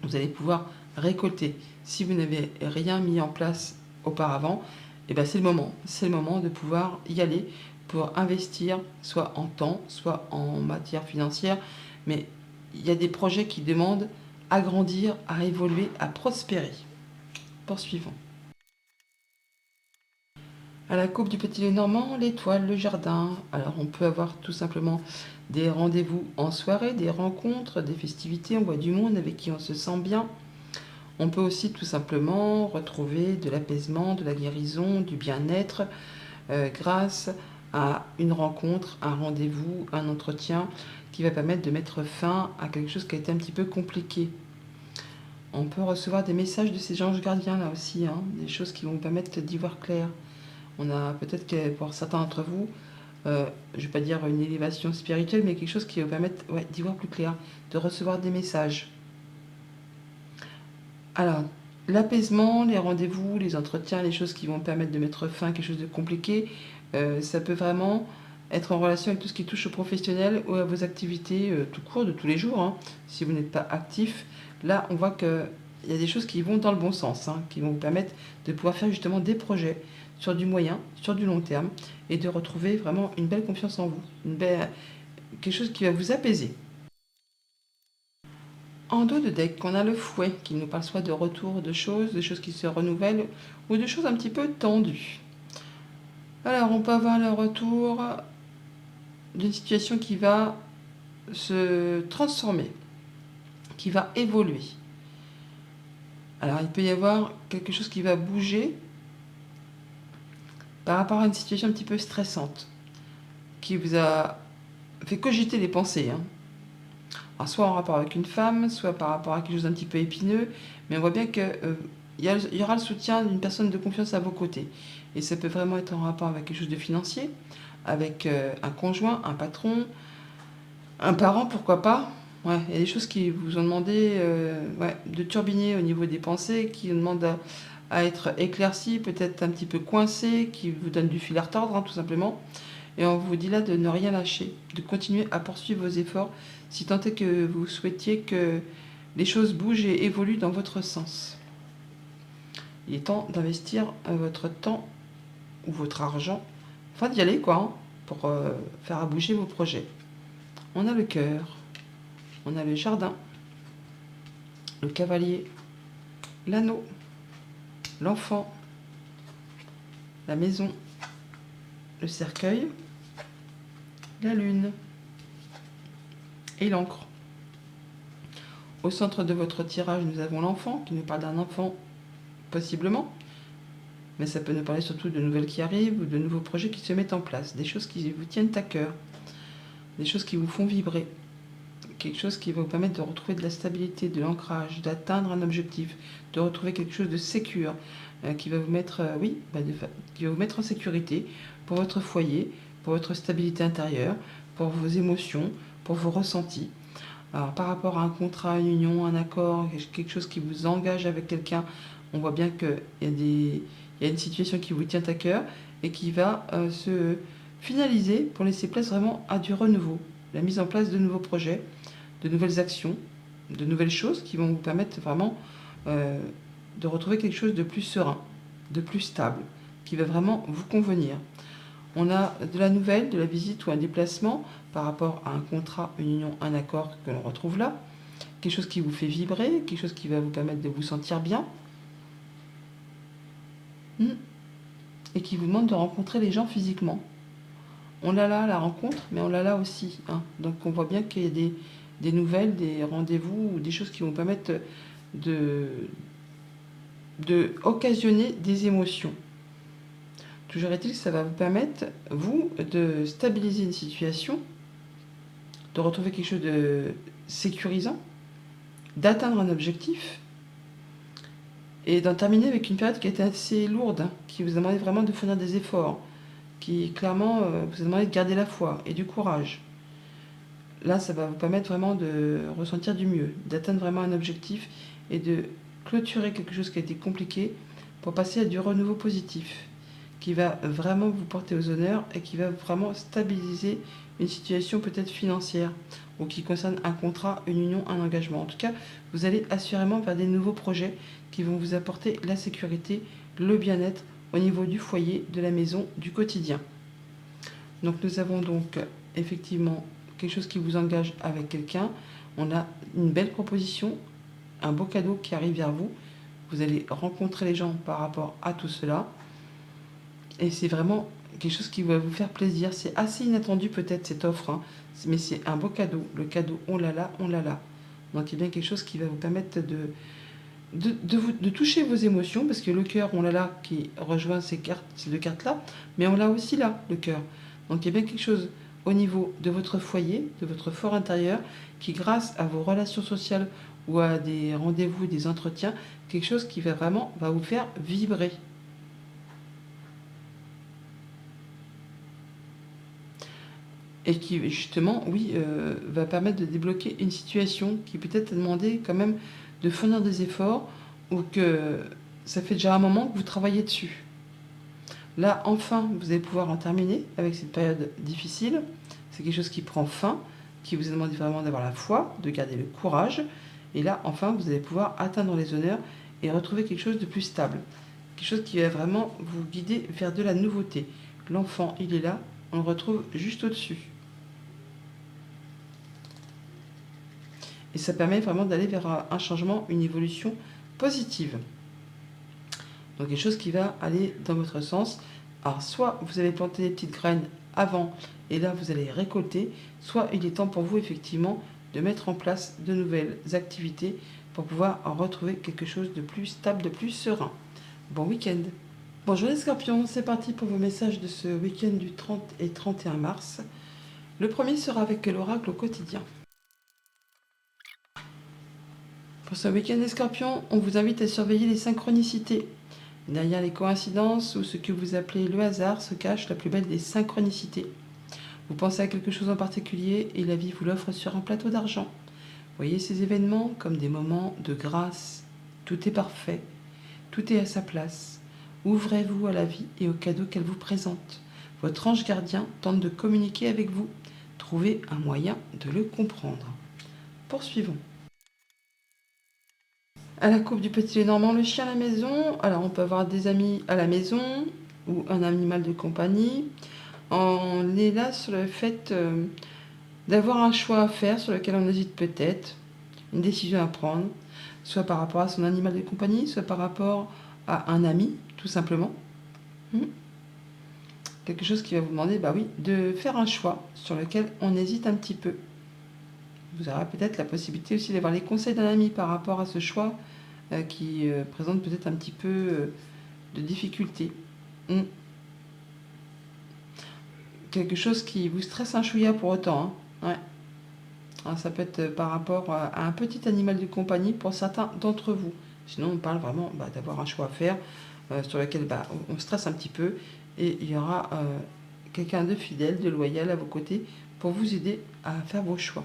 A: Vous allez pouvoir récolter. Si vous n'avez rien mis en place auparavant, c'est le moment. C'est le moment de pouvoir y aller pour investir, soit en temps, soit en matière financière. Mais il y a des projets qui demandent à grandir, à évoluer, à prospérer. Poursuivons. À la coupe du Petit Lenormand, l'étoile, le jardin. Alors on peut avoir tout simplement des rendez-vous en soirée, des rencontres, des festivités, on voit du monde avec qui on se sent bien. On peut aussi tout simplement retrouver de l'apaisement, de la guérison, du bien-être grâce à une rencontre, un rendez-vous, un entretien qui va permettre de mettre fin à quelque chose qui a été un petit peu compliqué. On peut recevoir des messages de ces anges gardiens là aussi, hein, des choses qui vont vous permettre d'y voir clair. On a peut-être que pour certains d'entre vous, je ne vais pas dire une élévation spirituelle, mais quelque chose qui va vous permettre d'y voir plus clair, de recevoir des messages. Alors, l'apaisement, les rendez-vous, les entretiens, les choses qui vont permettre de mettre fin à quelque chose de compliqué, ça peut vraiment être en relation avec tout ce qui touche au professionnel ou à vos activités tout court de tous les jours. Hein. Si vous n'êtes pas actif, là, on voit qu'il y a des choses qui vont dans le bon sens, hein, qui vont vous permettre de pouvoir faire justement des projets sur du moyen, sur du long terme, et de retrouver vraiment une belle confiance en vous, quelque chose qui va vous apaiser. En dos de deck, on a le fouet qui nous parle soit de retour de choses qui se renouvellent ou de choses un petit peu tendues. Alors, on peut avoir le retour d'une situation qui va se transformer, qui va évoluer. Alors, il peut y avoir quelque chose qui va bouger par rapport à une situation un petit peu stressante, qui vous a fait cogiter les pensées, hein. Alors, soit en rapport avec une femme, soit par rapport à quelque chose d'un petit peu épineux, mais on voit bien qu'il y aura le soutien d'une personne de confiance à vos côtés. Et ça peut vraiment être en rapport avec quelque chose de financier, avec un conjoint, un patron, un parent, pourquoi pas. Ouais, il y a des choses qui vous ont demandé ouais, de turbiner au niveau des pensées, qui vous demandent à être éclaircies, peut-être un petit peu coincées, qui vous donnent du fil à retordre, hein, tout simplement. Et on vous dit là de ne rien lâcher, de continuer à poursuivre vos efforts, si tant est que vous souhaitiez que les choses bougent et évoluent dans votre sens. Il est temps d'investir votre temps ou votre argent, enfin d'y aller quoi, hein, pour faire bouger vos projets. On a le cœur, on a le jardin, le cavalier, l'anneau, l'enfant, la maison, le cercueil, la lune et l'encre. Au centre de votre tirage, nous avons l'enfant, qui nous parle d'un enfant possiblement, mais ça peut nous parler surtout de nouvelles qui arrivent ou de nouveaux projets qui se mettent en place, des choses qui vous tiennent à cœur, des choses qui vous font vibrer, quelque chose qui va vous permettre de retrouver de la stabilité, de l'ancrage, d'atteindre un objectif, de retrouver quelque chose de sécure, qui va vous mettre, qui va vous mettre en sécurité pour votre foyer, pour votre stabilité intérieure, pour vos émotions, pour vos ressentis. Alors, par rapport à un contrat, une union, un accord, quelque chose qui vous engage avec quelqu'un, on voit bien qu'il y a une situation qui vous tient à cœur et qui va se finaliser pour laisser place vraiment à du renouveau, la mise en place de nouveaux projets, de nouvelles actions, de nouvelles choses qui vont vous permettre vraiment de retrouver quelque chose de plus serein, de plus stable, qui va vraiment vous convenir. On a de la nouvelle, de la visite ou un déplacement par rapport à un contrat, une union, un accord que l'on retrouve là. Quelque chose qui vous fait vibrer, quelque chose qui va vous permettre de vous sentir bien. Et qui vous demande de rencontrer les gens physiquement. On l'a là, la rencontre, mais on l'a là aussi. Hein. Donc on voit bien qu'il y a des nouvelles, des rendez-vous ou des choses qui vont permettre de occasionner des émotions. Toujours est-il que ça va vous permettre, vous, de stabiliser une situation, de retrouver quelque chose de sécurisant, d'atteindre un objectif et d'en terminer avec une période qui a été assez lourde, hein, qui vous a demandé vraiment de fournir des efforts, qui clairement vous a demandé de garder la foi et du courage. Là, ça va vous permettre vraiment de ressentir du mieux, d'atteindre vraiment un objectif et de clôturer quelque chose qui a été compliqué pour passer à du renouveau positif, qui va vraiment vous porter aux honneurs et qui va vraiment stabiliser une situation peut-être financière ou qui concerne un contrat, une union, un engagement. En tout cas, vous allez assurément vers des nouveaux projets qui vont vous apporter la sécurité, le bien-être au niveau du foyer, de la maison, du quotidien. Donc nous avons donc effectivement quelque chose qui vous engage avec quelqu'un. On a une belle proposition, un beau cadeau qui arrive vers vous. Vous allez rencontrer les gens par rapport à tout cela. Et c'est vraiment quelque chose qui va vous faire plaisir. C'est assez inattendu peut-être cette offre, hein, mais c'est un beau cadeau. Le cadeau, on l'a là, on l'a là. Donc il y a bien quelque chose qui va vous permettre de toucher vos émotions, parce que le cœur, on l'a là, qui rejoint ces deux cartes-là, mais on l'a aussi là, le cœur. Donc il y a bien quelque chose au niveau de votre foyer, de votre fort intérieur, qui grâce à vos relations sociales ou à des rendez-vous, des entretiens, quelque chose qui va vraiment vous faire vibrer. Et qui justement, oui, va permettre de débloquer une situation qui peut-être a demandé quand même de fournir des efforts ou que ça fait déjà un moment que vous travaillez dessus. Là, enfin, vous allez pouvoir en terminer avec cette période difficile. C'est quelque chose qui prend fin, qui vous a demandé vraiment d'avoir la foi, de garder le courage. Et là, enfin, vous allez pouvoir atteindre les honneurs et retrouver quelque chose de plus stable. Quelque chose qui va vraiment vous guider vers de la nouveauté. L'enfant, il est là, on le retrouve juste au-dessus. Et ça permet vraiment d'aller vers un changement, une évolution positive. Donc quelque chose qui va aller dans votre sens. Alors soit vous avez planté des petites graines avant et là vous allez récolter, soit il est temps pour vous effectivement de mettre en place de nouvelles activités pour pouvoir en retrouver quelque chose de plus stable, de plus serein. Bon week-end. Bonjour les scorpions, c'est parti pour vos messages de ce week-end du 30 et 31 mars. Le premier sera avec l'oracle au quotidien. Pour ce week-end des scorpions, on vous invite à surveiller les synchronicités. Derrière les coïncidences ou ce que vous appelez le hasard se cache la plus belle des synchronicités. Vous pensez à quelque chose en particulier et la vie vous l'offre sur un plateau d'argent. Voyez ces événements comme des moments de grâce. Tout est parfait, tout est à sa place. Ouvrez-vous à la vie et aux cadeaux qu'elle vous présente. Votre ange gardien tente de communiquer avec vous. Trouvez un moyen de le comprendre. Poursuivons. À la coupe du petit Lénormand, le chien à la maison. Alors on peut avoir des amis à la maison ou un animal de compagnie. On est là sur le fait d'avoir un choix à faire sur lequel on hésite peut-être, une décision à prendre, soit par rapport à son animal de compagnie, soit par rapport à un ami, tout simplement. Quelque chose qui va vous demander, bah oui, de faire un choix sur lequel on hésite un petit peu. Vous aurez peut-être la possibilité aussi d'avoir les conseils d'un ami par rapport à ce choix qui présente peut-être un petit peu de difficulté. Quelque chose qui vous stresse un chouïa pour autant. Hein. Ouais. Alors, ça peut être par rapport à un petit animal de compagnie pour certains d'entre vous. Sinon, on parle vraiment d'avoir un choix à faire sur lequel on stresse un petit peu et il y aura quelqu'un de fidèle, de loyal à vos côtés pour vous aider à faire vos choix.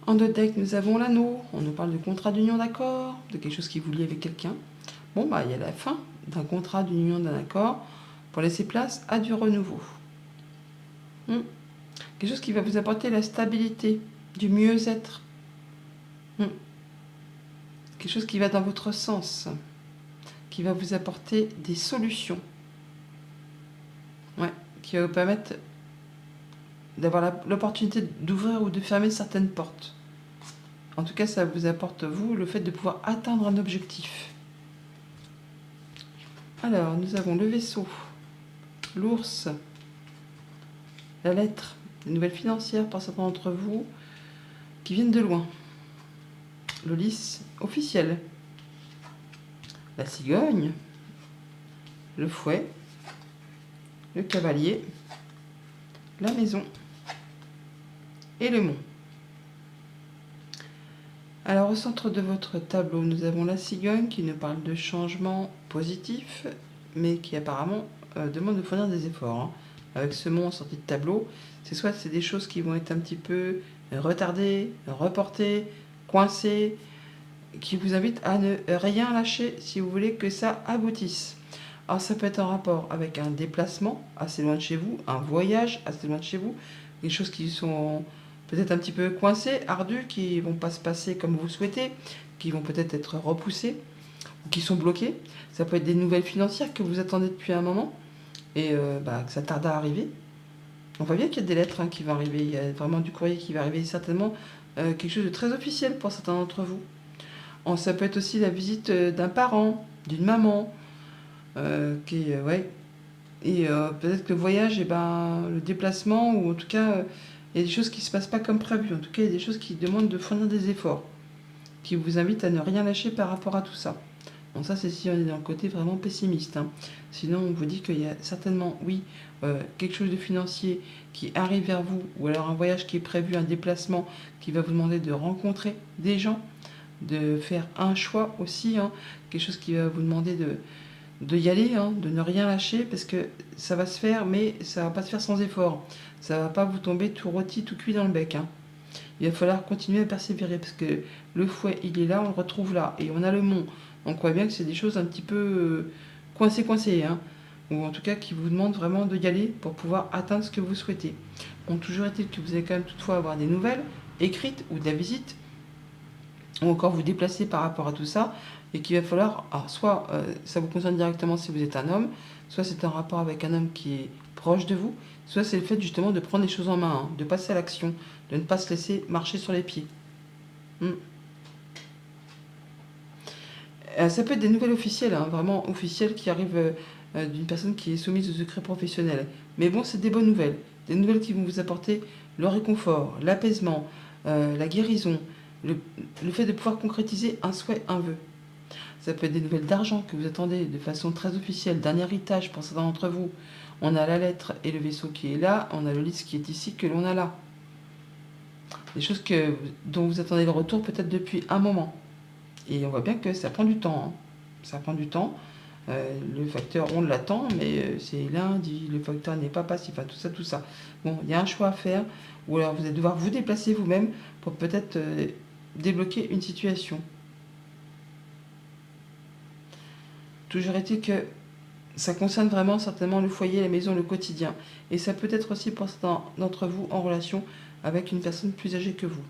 A: En deux decks, nous avons l'anneau. On nous parle de contrat d'union d'accord, de quelque chose qui vous lie avec quelqu'un. Bon, il y a la fin d'un contrat d'union d'un accord pour laisser place à du renouveau. Quelque chose qui va vous apporter la stabilité, du mieux-être. Quelque chose qui va dans votre sens, qui va vous apporter des solutions. Qui va vous permettre d'avoir l'opportunité d'ouvrir ou de fermer certaines portes. En tout cas, ça vous apporte, vous, le fait de pouvoir atteindre un objectif. Alors, nous avons le vaisseau, l'ours, la lettre, des nouvelles financières pour certains d'entre vous qui viennent de loin. Le lys officiel, la cigogne, le fouet, le cavalier, la maison et le mont. Alors au centre de votre tableau, nous avons la cigogne qui nous parle de changements positifs, mais qui apparemment demande de fournir des efforts. Avec ce mont en sortie de tableau, c'est des choses qui vont être un petit peu retardées, reportées, coincées, qui vous invitent à ne rien lâcher si vous voulez que ça aboutisse. Alors ça peut être en rapport avec un déplacement assez loin de chez vous, un voyage assez loin de chez vous, des choses qui sont peut-être un petit peu coincées, ardues, qui ne vont pas se passer comme vous souhaitez, qui vont peut-être être repoussées, ou qui sont bloquées. Ça peut être des nouvelles financières que vous attendez depuis un moment, et que ça tarde à arriver. On voit bien qu'il y a des lettres qui vont arriver, il y a vraiment du courrier qui va arriver, certainement quelque chose de très officiel pour certains d'entre vous. Ça peut être aussi la visite d'un parent, d'une maman, et peut-être que le voyage, le déplacement, ou en tout cas, il y a des choses qui ne se passent pas comme prévu. En tout cas, il y a des choses qui demandent de fournir des efforts, qui vous invitent à ne rien lâcher par rapport à tout ça. Bon, ça, c'est si on est dans le côté vraiment pessimiste. Sinon, on vous dit qu'il y a certainement, oui, quelque chose de financier qui arrive vers vous, ou alors un voyage qui est prévu, un déplacement qui va vous demander de rencontrer des gens, de faire un choix aussi, quelque chose qui va vous demander de y aller, de ne rien lâcher, parce que ça va se faire, mais ça va pas se faire sans effort. Ça va pas vous tomber tout rôti, tout cuit dans le bec. Il va falloir continuer à persévérer, parce que le fouet, il est là, on le retrouve là, et on a le mont. Donc on voit bien que c'est des choses un petit peu coincées, ou en tout cas qui vous demandent vraiment de y aller pour pouvoir atteindre ce que vous souhaitez. Bon, toujours est-il que vous allez quand même toutefois avoir des nouvelles écrites ou de la visite, ou encore vous déplacer par rapport à tout ça, et qu'il va falloir, alors soit ça vous concerne directement si vous êtes un homme, soit c'est un rapport avec un homme qui est proche de vous, soit c'est le fait justement de prendre les choses en main, de passer à l'action, de ne pas se laisser marcher sur les pieds. Ça peut être des nouvelles officielles, vraiment officielles, qui arrivent d'une personne qui est soumise au secret professionnel. Mais bon, c'est des bonnes nouvelles. Des nouvelles qui vont vous apporter le réconfort, l'apaisement, la guérison, le fait de pouvoir concrétiser un souhait, un vœu. Ça peut être des nouvelles d'argent que vous attendez de façon très officielle, d'un héritage pour certains d'entre vous. On a la lettre et le vaisseau qui est là, on a le lys qui est ici, que l'on a là. Des choses dont vous attendez le retour peut-être depuis un moment. Et on voit bien que ça prend du temps. Ça prend du temps. Le facteur, on l'attend, mais c'est lundi, le facteur n'est pas passif, enfin tout ça. Bon, il y a un choix à faire, ou alors vous allez devoir vous déplacer vous-même pour peut-être débloquer une situation. Toujours est-il que ça concerne vraiment certainement le foyer, la maison, le quotidien. Et ça peut être aussi pour certains d'entre vous en relation avec une personne plus âgée que vous.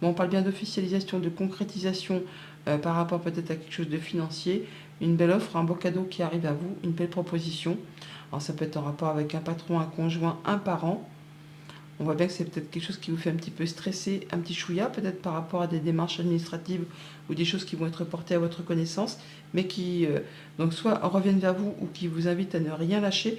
A: Bon, on parle bien d'officialisation, de concrétisation par rapport peut-être à quelque chose de financier, une belle offre, un beau cadeau qui arrive à vous, une belle proposition. Alors ça peut être en rapport avec un patron, un conjoint, un parent. On voit bien que c'est peut-être quelque chose qui vous fait un petit peu stresser, un petit chouïa, peut-être par rapport à des démarches administratives ou des choses qui vont être portées à votre connaissance, mais qui donc soit reviennent vers vous ou qui vous invitent à ne rien lâcher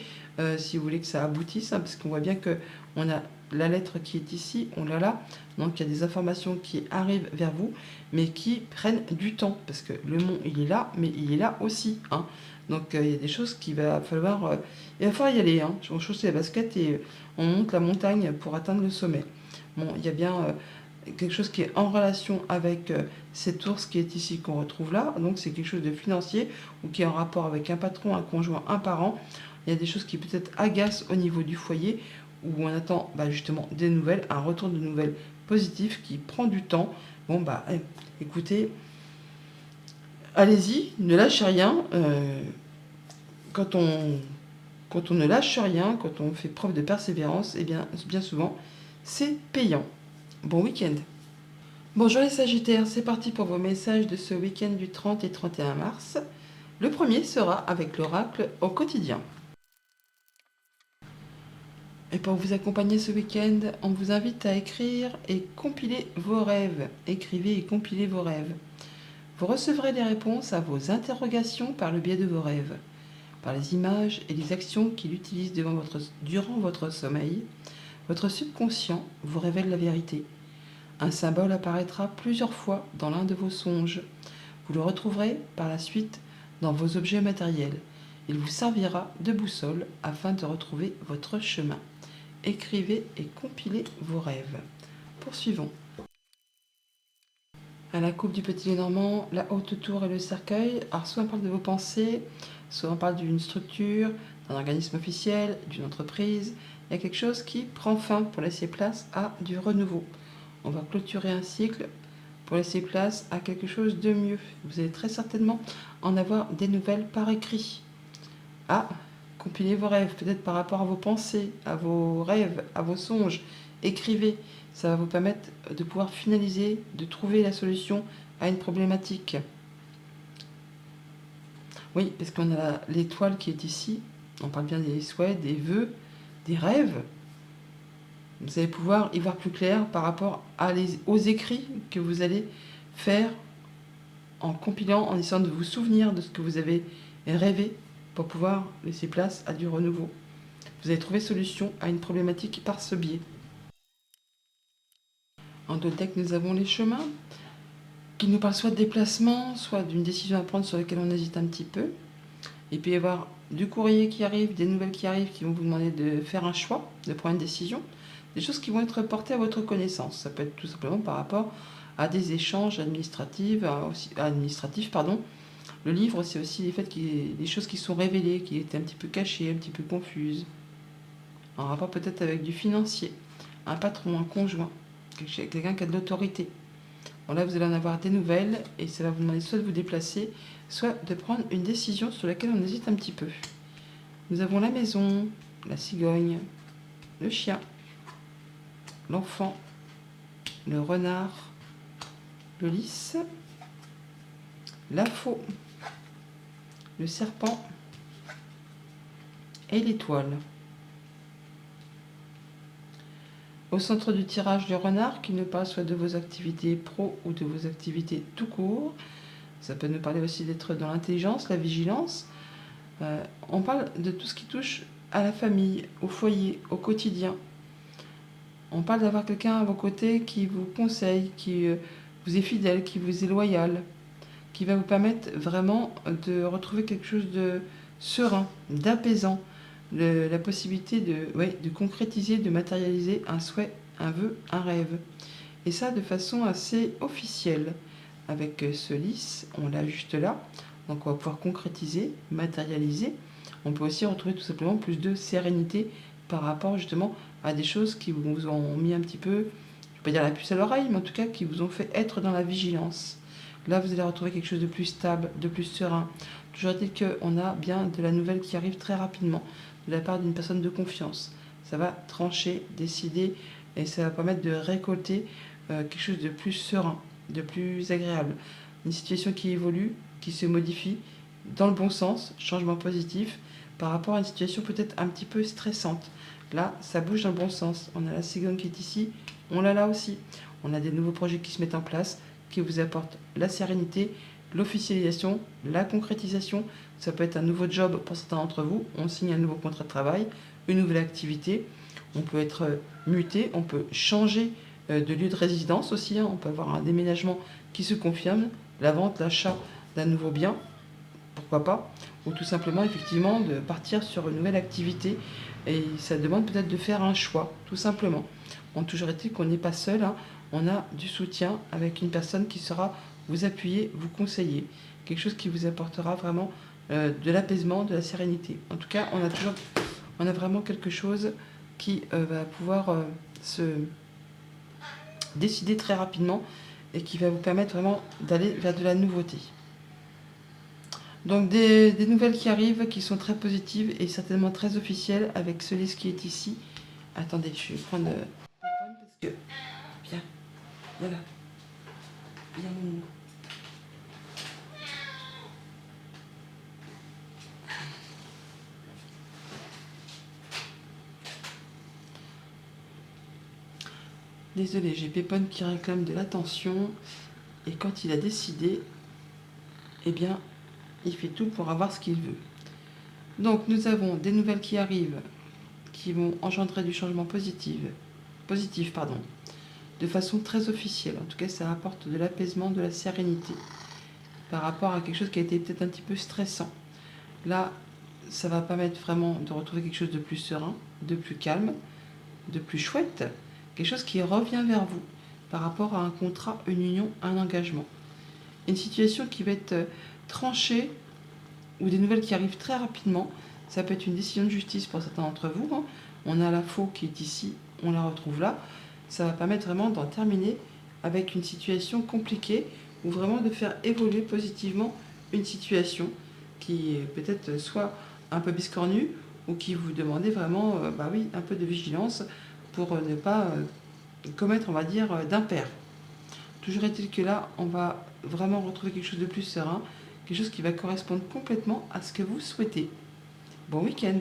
A: si vous voulez que ça aboutisse, hein, parce qu'on voit bien que on a la lettre qui est ici, on l'a là, donc il y a des informations qui arrivent vers vous, mais qui prennent du temps, parce que le mont il est là, mais il est là aussi, hein. Donc il y a des choses qu'il va falloir, il va falloir y aller, hein. On chausse les baskets et on monte la montagne pour atteindre le sommet. Bon, il y a bien quelque chose qui est en relation avec cet ours qui est ici, qu'on retrouve là. Donc c'est quelque chose de financier ou qui est en rapport avec un patron, un conjoint, un parent. Il y a des choses qui peut-être agacent au niveau du foyer où on attend justement des nouvelles, un retour de nouvelles positives qui prend du temps. Bon, écoutez, allez-y, ne lâchez rien. Quand on ne lâche rien, quand on fait preuve de persévérance, eh bien souvent, c'est payant. Bon week-end. Bonjour les Sagittaires, c'est parti pour vos messages de ce week-end du 30 et 31 mars. Le premier sera avec l'oracle au quotidien. Et pour vous accompagner ce week-end, on vous invite à écrire et compiler vos rêves. Écrivez et compilez vos rêves. Vous recevrez les réponses à vos interrogations par le biais de vos rêves, par les images et les actions qu'il utilise durant votre sommeil. Votre subconscient vous révèle la vérité. Un symbole apparaîtra plusieurs fois dans l'un de vos songes. Vous le retrouverez par la suite dans vos objets matériels. Il vous servira de boussole afin de retrouver votre chemin. Écrivez et compilez vos rêves. Poursuivons. À la coupe du Petit Lénormand, la haute tour et le cercueil. Alors soit on parle de vos pensées, soit on parle d'une structure, d'un organisme officiel, d'une entreprise. Il y a quelque chose qui prend fin pour laisser place à du renouveau. On va clôturer un cycle pour laisser place à quelque chose de mieux. Vous allez très certainement en avoir des nouvelles par écrit. Compilez vos rêves, peut-être par rapport à vos pensées, à vos rêves, à vos songes. Écrivez, ça va vous permettre de pouvoir finaliser, de trouver la solution à une problématique. Oui, parce qu'on a l'étoile qui est ici. On parle bien des souhaits, des vœux, des rêves. Vous allez pouvoir y voir plus clair par rapport aux écrits que vous allez faire en compilant, en essayant de vous souvenir de ce que vous avez rêvé pour pouvoir laisser place à du renouveau. Vous allez trouver solution à une problématique par ce biais. En Toltec, nous avons les chemins qui nous parlent soit de déplacement, soit d'une décision à prendre sur laquelle on hésite un petit peu. Il peut y avoir du courrier qui arrive, des nouvelles qui arrivent qui vont vous demander de faire un choix, de prendre une décision. Des choses qui vont être portées à votre connaissance. Ça peut être tout simplement par rapport à des échanges administratifs. Le livre, c'est aussi des choses qui sont révélées, qui étaient un petit peu cachées, un petit peu confuses. En rapport peut-être avec du financier, un patron, un conjoint, quelqu'un qui a de l'autorité. Bon, là, vous allez en avoir des nouvelles et ça va vous demander soit de vous déplacer, soit de prendre une décision sur laquelle on hésite un petit peu. Nous avons la maison, la cigogne, le chien, l'enfant, le renard, le lys, la faux, le serpent et l'étoile. Au centre du tirage du renard, qui nous parle soit de vos activités pro ou de vos activités tout court. Ça peut nous parler aussi d'être dans l'intelligence, la vigilance. On parle de tout ce qui touche à la famille, au foyer, au quotidien. On parle d'avoir quelqu'un à vos côtés qui vous conseille, qui vous est fidèle, qui vous est loyal, qui va vous permettre vraiment de retrouver quelque chose de serein, d'apaisant, la possibilité de concrétiser, de matérialiser un souhait, un vœu, un rêve. Et ça de façon assez officielle. Avec ce lys, on l'a juste là. Donc on va pouvoir concrétiser, matérialiser. On peut aussi retrouver tout simplement plus de sérénité par rapport justement à des choses qui vous ont mis un petit peu, je ne vais pas dire la puce à l'oreille, mais en tout cas qui vous ont fait être dans la vigilance. Là, vous allez retrouver quelque chose de plus stable, de plus serein. Toujours est-il qu'on a bien de la nouvelle qui arrive très rapidement, de la part d'une personne de confiance. Ça va trancher, décider, et ça va permettre de récolter quelque chose de plus serein, de plus agréable. Une situation qui évolue, qui se modifie dans le bon sens, changement positif, par rapport à une situation peut-être un petit peu stressante. Là, ça bouge dans le bon sens. On a la cigogne qui est ici, on l'a là aussi. On a des nouveaux projets qui se mettent en place, qui vous apportent la sérénité, l'officialisation, la concrétisation. Ça peut être un nouveau job pour certains d'entre vous. On signe un nouveau contrat de travail, une nouvelle activité. On peut être muté, on peut changer de lieu de résidence aussi. On peut avoir un déménagement qui se confirme, la vente, l'achat d'un nouveau bien, pourquoi pas, ou tout simplement effectivement de partir sur une nouvelle activité. Et ça demande peut-être de faire un choix, tout simplement. Bon, toujours est-il qu'on n'est pas seul, hein. On a du soutien avec une personne qui sera vous appuyer, vous conseiller. Quelque chose qui vous apportera vraiment de l'apaisement, de la sérénité. En tout cas, on a vraiment quelque chose qui va pouvoir se décider très rapidement et qui va vous permettre vraiment d'aller vers de la nouveauté. Donc des nouvelles qui arrivent, qui sont très positives et certainement très officielles avec ce liste qui est ici. Attendez, je vais prendre parce que... Bien, voilà. Bien, mon... Désolé, j'ai Pépone qui réclame de l'attention. Et quand il a décidé, eh bien, il fait tout pour avoir ce qu'il veut. Donc nous avons des nouvelles qui arrivent, qui vont engendrer du changement positif, de façon très officielle. En tout cas, ça apporte de l'apaisement, de la sérénité par rapport à quelque chose qui a été peut-être un petit peu stressant. Là, ça va permettre vraiment de retrouver quelque chose de plus serein, de plus calme, de plus chouette, quelque chose qui revient vers vous par rapport à un contrat, une union, un engagement. Une situation qui va être tranchée ou des nouvelles qui arrivent très rapidement. Ça peut être une décision de justice pour certains d'entre vous, hein. On a la faux qui est ici, on la retrouve là. Ça va permettre vraiment d'en terminer avec une situation compliquée ou vraiment de faire évoluer positivement une situation qui est peut-être soit un peu biscornue ou qui vous demandait vraiment un peu de vigilance pour ne pas commettre, on va dire, d'impair. Toujours est-il que là, on va vraiment retrouver quelque chose de plus serein, quelque chose qui va correspondre complètement à ce que vous souhaitez. Bon week-end.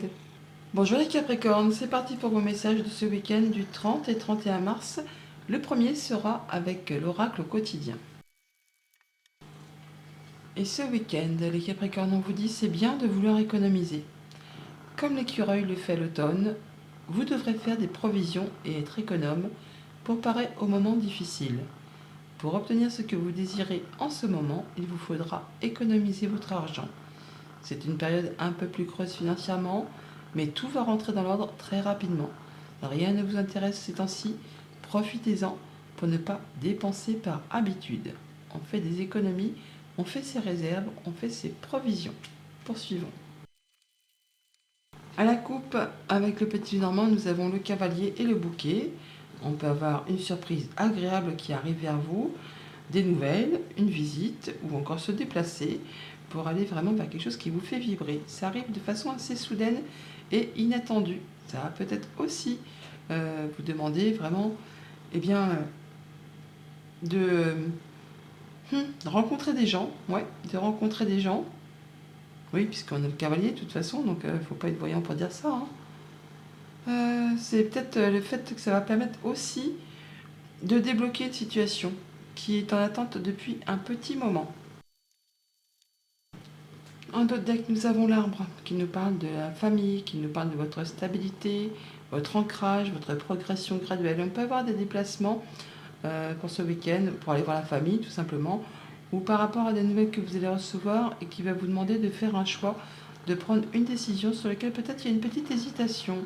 A: Bonjour les Capricornes, c'est parti pour vos messages de ce week-end du 30 et 31 mars. Le premier sera avec l'oracle au quotidien. Et ce week-end, les Capricornes, on vous dit c'est bien de vouloir économiser. Comme l'écureuil le fait à l'automne, vous devrez faire des provisions et être économe pour parer aux moments difficiles. Pour obtenir ce que vous désirez en ce moment, il vous faudra économiser votre argent. C'est une période un peu plus creuse financièrement, mais tout va rentrer dans l'ordre très rapidement. Rien ne vous intéresse ces temps-ci, profitez-en pour ne pas dépenser par habitude. On fait des économies, on fait ses réserves, on fait ses provisions. Poursuivons. À la coupe, avec le petit Normand, nous avons le cavalier et le bouquet. On peut avoir une surprise agréable qui arrive vers vous, des nouvelles, une visite ou encore se déplacer pour aller vraiment vers quelque chose qui vous fait vibrer. Ça arrive de façon assez soudaine et inattendue. Ça va peut-être aussi vous demander vraiment de rencontrer des gens. Ouais, de rencontrer des gens. Oui, puisqu'on a le cavalier de toute façon, donc il ne faut pas être voyant pour dire ça, hein. C'est peut-être le fait que ça va permettre aussi de débloquer une situation qui est en attente depuis un petit moment. En d'autres decks, nous avons l'arbre qui nous parle de la famille, qui nous parle de votre stabilité, votre ancrage, votre progression graduelle. On peut avoir des déplacements pour ce week-end, pour aller voir la famille tout simplement, ou par rapport à des nouvelles que vous allez recevoir et qui va vous demander de faire un choix, de prendre une décision sur laquelle peut-être il y a une petite hésitation.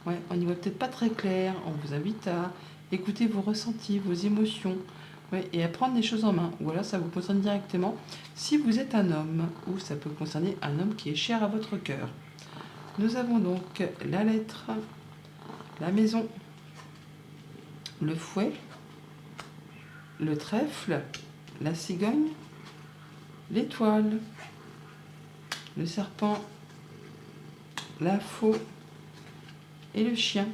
A: Ouais, on n'y voit peut-être pas très clair, on vous invite à écouter vos ressentis, vos émotions, Oui, et à prendre les choses en main. Ou alors ça vous concerne directement si vous êtes un homme, ou ça peut concerner un homme qui est cher à votre cœur. Nous avons donc la lettre, la maison, le fouet, le trèfle, la cigogne, l'étoile, le serpent, la faux et le chien.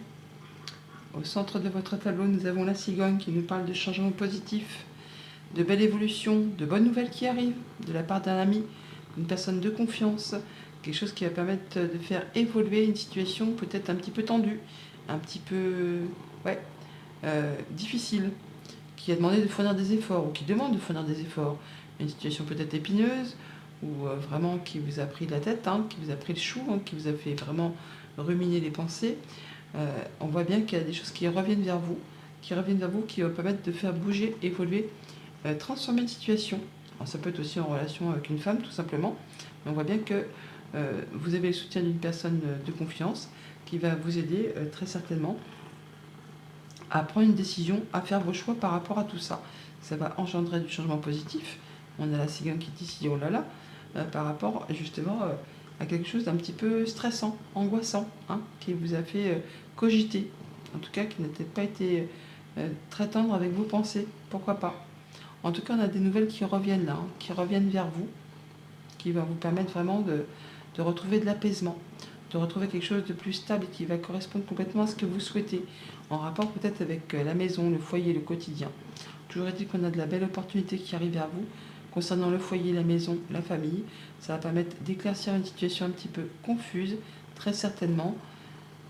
A: Au centre de votre tableau, nous avons la cigogne qui nous parle de changement positif, de belle évolution, de bonnes nouvelles qui arrivent de la part d'un ami, d'une personne de confiance, quelque chose qui va permettre de faire évoluer une situation peut-être un petit peu tendue, un petit peu ouais, difficile, qui a demandé de fournir des efforts ou qui demande de fournir des efforts. Une situation peut-être épineuse ou vraiment qui vous a pris la tête, hein, qui vous a pris le chou, hein, qui vous a fait vraiment ruminer les pensées. On voit bien qu'il y a des choses qui reviennent vers vous, qui vont permettre de faire bouger, évoluer, transformer une situation. Alors, ça peut être aussi en relation avec une femme, tout simplement. Mais on voit bien que vous avez le soutien d'une personne de confiance qui va vous aider très certainement à prendre une décision, à faire vos choix par rapport à tout ça. Ça va engendrer du changement positif. On a la cigogne qui dit ici, oh là là, par rapport justement à quelque chose d'un petit peu stressant, angoissant, hein, qui vous a fait cogiter. En tout cas, qui n'a peut-être pas été très tendre avec vos pensées. Pourquoi pas? En tout cas, on a des nouvelles qui reviennent là, hein, qui reviennent vers vous, qui va vous permettre vraiment de retrouver de l'apaisement, de retrouver quelque chose de plus stable et qui va correspondre complètement à ce que vous souhaitez, en rapport peut-être avec la maison, le foyer, le quotidien. Toujours est-il qu'on a de la belle opportunité qui arrive vers vous concernant le foyer, la maison, la famille. Ça va permettre d'éclaircir une situation un petit peu confuse, très certainement.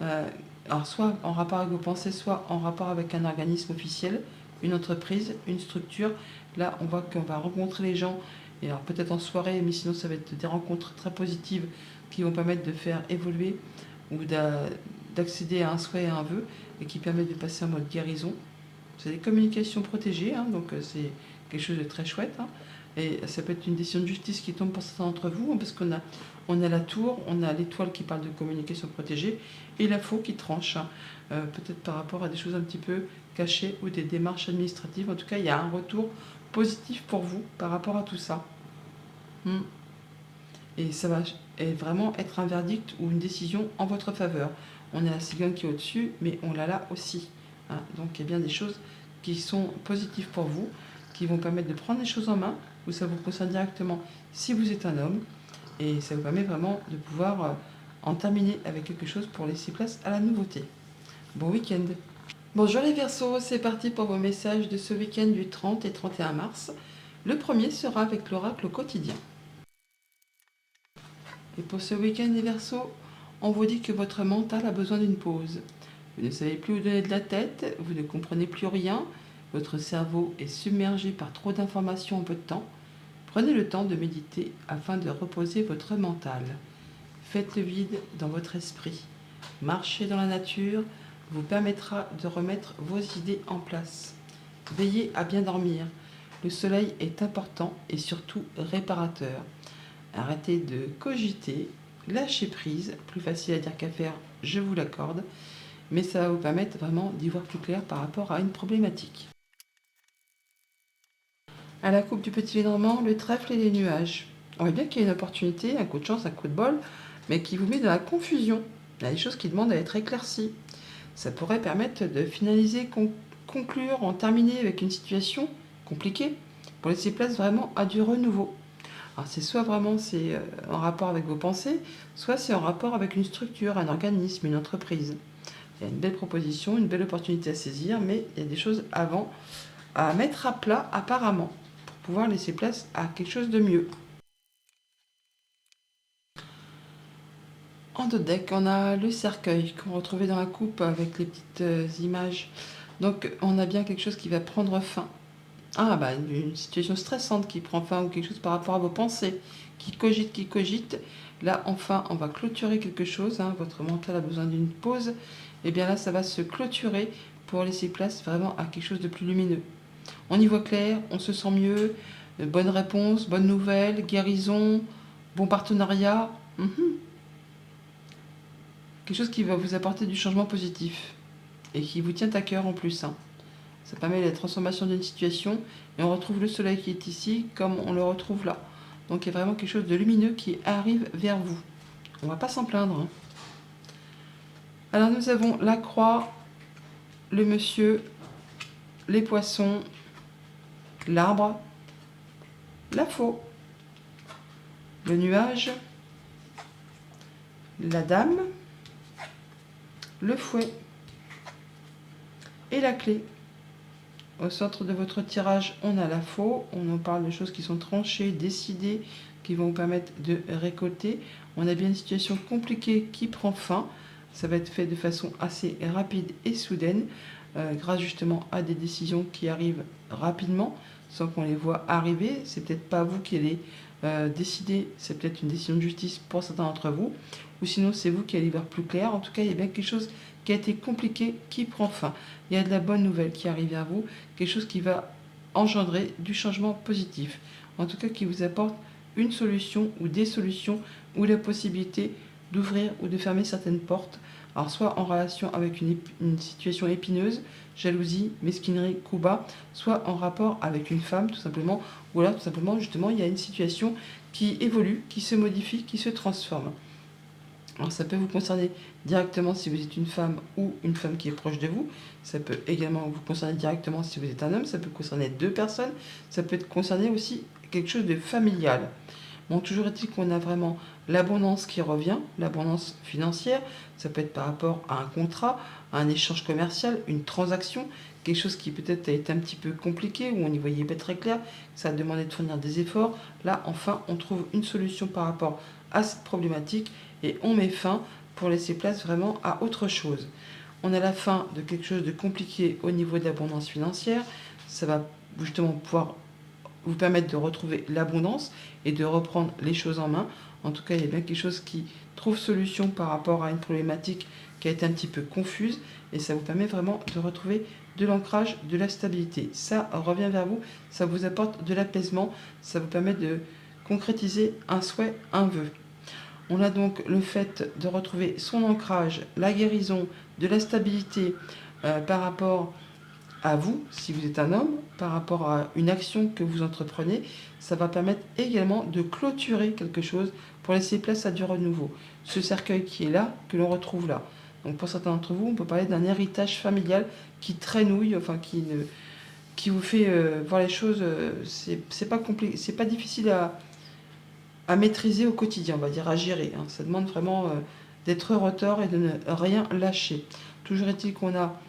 A: Alors soit en rapport avec vos pensées, soit en rapport avec un organisme officiel, une entreprise, une structure. Là, on voit qu'on va rencontrer les gens, et alors peut-être en soirée, mais sinon ça va être des rencontres très positives qui vont permettre de faire évoluer ou d'accéder à un souhait et à un vœu, et qui permettent de passer en mode guérison. C'est des communications protégées, hein, donc c'est quelque chose de très chouette. Hein. Et ça peut être une décision de justice qui tombe pour certains d'entre vous, hein, parce on a la tour, on a l'étoile qui parle de communication protégée, et la faux qui tranche, hein, peut-être par rapport à des choses un petit peu cachées ou des démarches administratives. En tout cas, il y a un retour positif pour vous par rapport à tout ça. Et ça va vraiment être un verdict ou une décision en votre faveur. On a la cigogne qui est au-dessus, mais on l'a là aussi. Hein. Donc il y a bien des choses qui sont positives pour vous, qui vont permettre de prendre les choses en main, ou ça vous concerne directement si vous êtes un homme, et ça vous permet vraiment de pouvoir en terminer avec quelque chose pour laisser place à la nouveauté. Bon week-end. Bonjour les Verseaux, c'est parti pour vos messages de ce week-end du 30 et 31 mars. Le premier sera avec l'oracle quotidien. Et pour ce week-end les Verseaux, on vous dit que votre mental a besoin d'une pause. Vous ne savez plus où donner de la tête, vous ne comprenez plus rien, votre cerveau est submergé par trop d'informations en peu de temps. Prenez le temps de méditer afin de reposer votre mental. Faites le vide dans votre esprit. Marcher dans la nature vous permettra de remettre vos idées en place. Veillez à bien dormir. Le soleil est important et surtout réparateur. Arrêtez de cogiter, lâchez prise, plus facile à dire qu'à faire, je vous l'accorde, mais ça va vous permettre vraiment d'y voir plus clair par rapport à une problématique. À la coupe du petit Lénormand, le trèfle et les nuages. On voit bien qu'il y a une opportunité, un coup de chance, un coup de bol, mais qui vous met dans la confusion. Il y a des choses qui demandent à être éclaircies. Ça pourrait permettre de finaliser, conclure, en terminer avec une situation compliquée, pour laisser place vraiment à du renouveau. Alors c'est soit vraiment c'est en rapport avec vos pensées, soit c'est en rapport avec une structure, un organisme, une entreprise. Il y a une belle proposition, une belle opportunité à saisir, mais il y a des choses avant à mettre à plat apparemment, pour pouvoir laisser place à quelque chose de mieux. En dos de deck, on a le cercueil qu'on retrouvait dans la coupe avec les petites images. Donc on a bien quelque chose qui va prendre fin. Ah bah une situation stressante qui prend fin ou quelque chose par rapport à vos pensées, qui cogite. Là enfin on va clôturer quelque chose, hein. Votre mental a besoin d'une pause. Et bien là ça va se clôturer pour laisser place vraiment à quelque chose de plus lumineux. On y voit clair, on se sent mieux, bonne réponse, bonne nouvelle, guérison, bon partenariat. Quelque chose qui va vous apporter du changement positif et qui vous tient à cœur en plus. Hein. Ça permet la transformation d'une situation et on retrouve le soleil qui est ici comme on le retrouve là. Donc il y a vraiment quelque chose de lumineux qui arrive vers vous. On ne va pas s'en plaindre, hein. Alors nous avons la croix, le monsieur, les poissons, l'arbre, la faux, le nuage, la dame, le fouet et la clé. Au centre de votre tirage, on a la faux. On en parle de choses qui sont tranchées, décidées, qui vont vous permettre de récolter. On a bien une situation compliquée qui prend fin. Ça va être fait de façon assez rapide et soudaine, grâce justement à des décisions qui arrivent rapidement, sans qu'on les voit arriver. C'est peut-être pas vous qui allez décider, c'est peut-être une décision de justice pour certains d'entre vous, ou sinon c'est vous qui allez voir plus clair. En tout cas, il y a bien quelque chose qui a été compliqué qui prend fin. Il y a de la bonne nouvelle qui arrive vers vous, quelque chose qui va engendrer du changement positif. En tout cas, qui vous apporte une solution ou des solutions ou la possibilité d'ouvrir ou de fermer certaines portes. Alors soit en relation avec une situation épineuse, jalousie, mesquinerie, coup bas, soit en rapport avec une femme tout simplement, ou là tout simplement justement il y a une situation qui évolue, qui se modifie, qui se transforme. Alors ça peut vous concerner directement si vous êtes une femme ou une femme qui est proche de vous. Ça peut également vous concerner directement si vous êtes un homme. Ça peut concerner deux personnes. Ça peut concerner aussi quelque chose de familial. Bon, toujours est-il qu'on a vraiment l'abondance qui revient, l'abondance financière. Ça peut être par rapport à un contrat, à un échange commercial, une transaction, quelque chose qui peut-être a été un petit peu compliqué, où on n'y voyait pas très clair, ça a demandé de fournir des efforts. Là, enfin, on trouve une solution par rapport à cette problématique et on met fin pour laisser place vraiment à autre chose. On a la fin de quelque chose de compliqué au niveau de l'abondance financière. Ça va justement pouvoir vous permettre de retrouver l'abondance et de reprendre les choses en main. En tout cas, il y a bien quelque chose qui trouve solution par rapport à une problématique qui a été un petit peu confuse et ça vous permet vraiment de retrouver de l'ancrage, de la stabilité. Ça revient vers vous, ça vous apporte de l'apaisement, ça vous permet de concrétiser un souhait, un vœu. On a donc le fait de retrouver son ancrage, la guérison, de la stabilité par rapport à vous, si vous êtes un homme, par rapport à une action que vous entreprenez. Ça va permettre également de clôturer quelque chose pour laisser place à du renouveau. Ce cercueil qui est là, que l'on retrouve là. Donc pour certains d'entre vous, on peut parler d'un héritage familial qui traînouille, enfin qui vous fait voir les choses. C'est pas compliqué, c'est pas difficile à maîtriser au quotidien, on va dire, à gérer, hein. Ça demande vraiment d'être retors et de ne rien lâcher. Toujours est-il qu'on a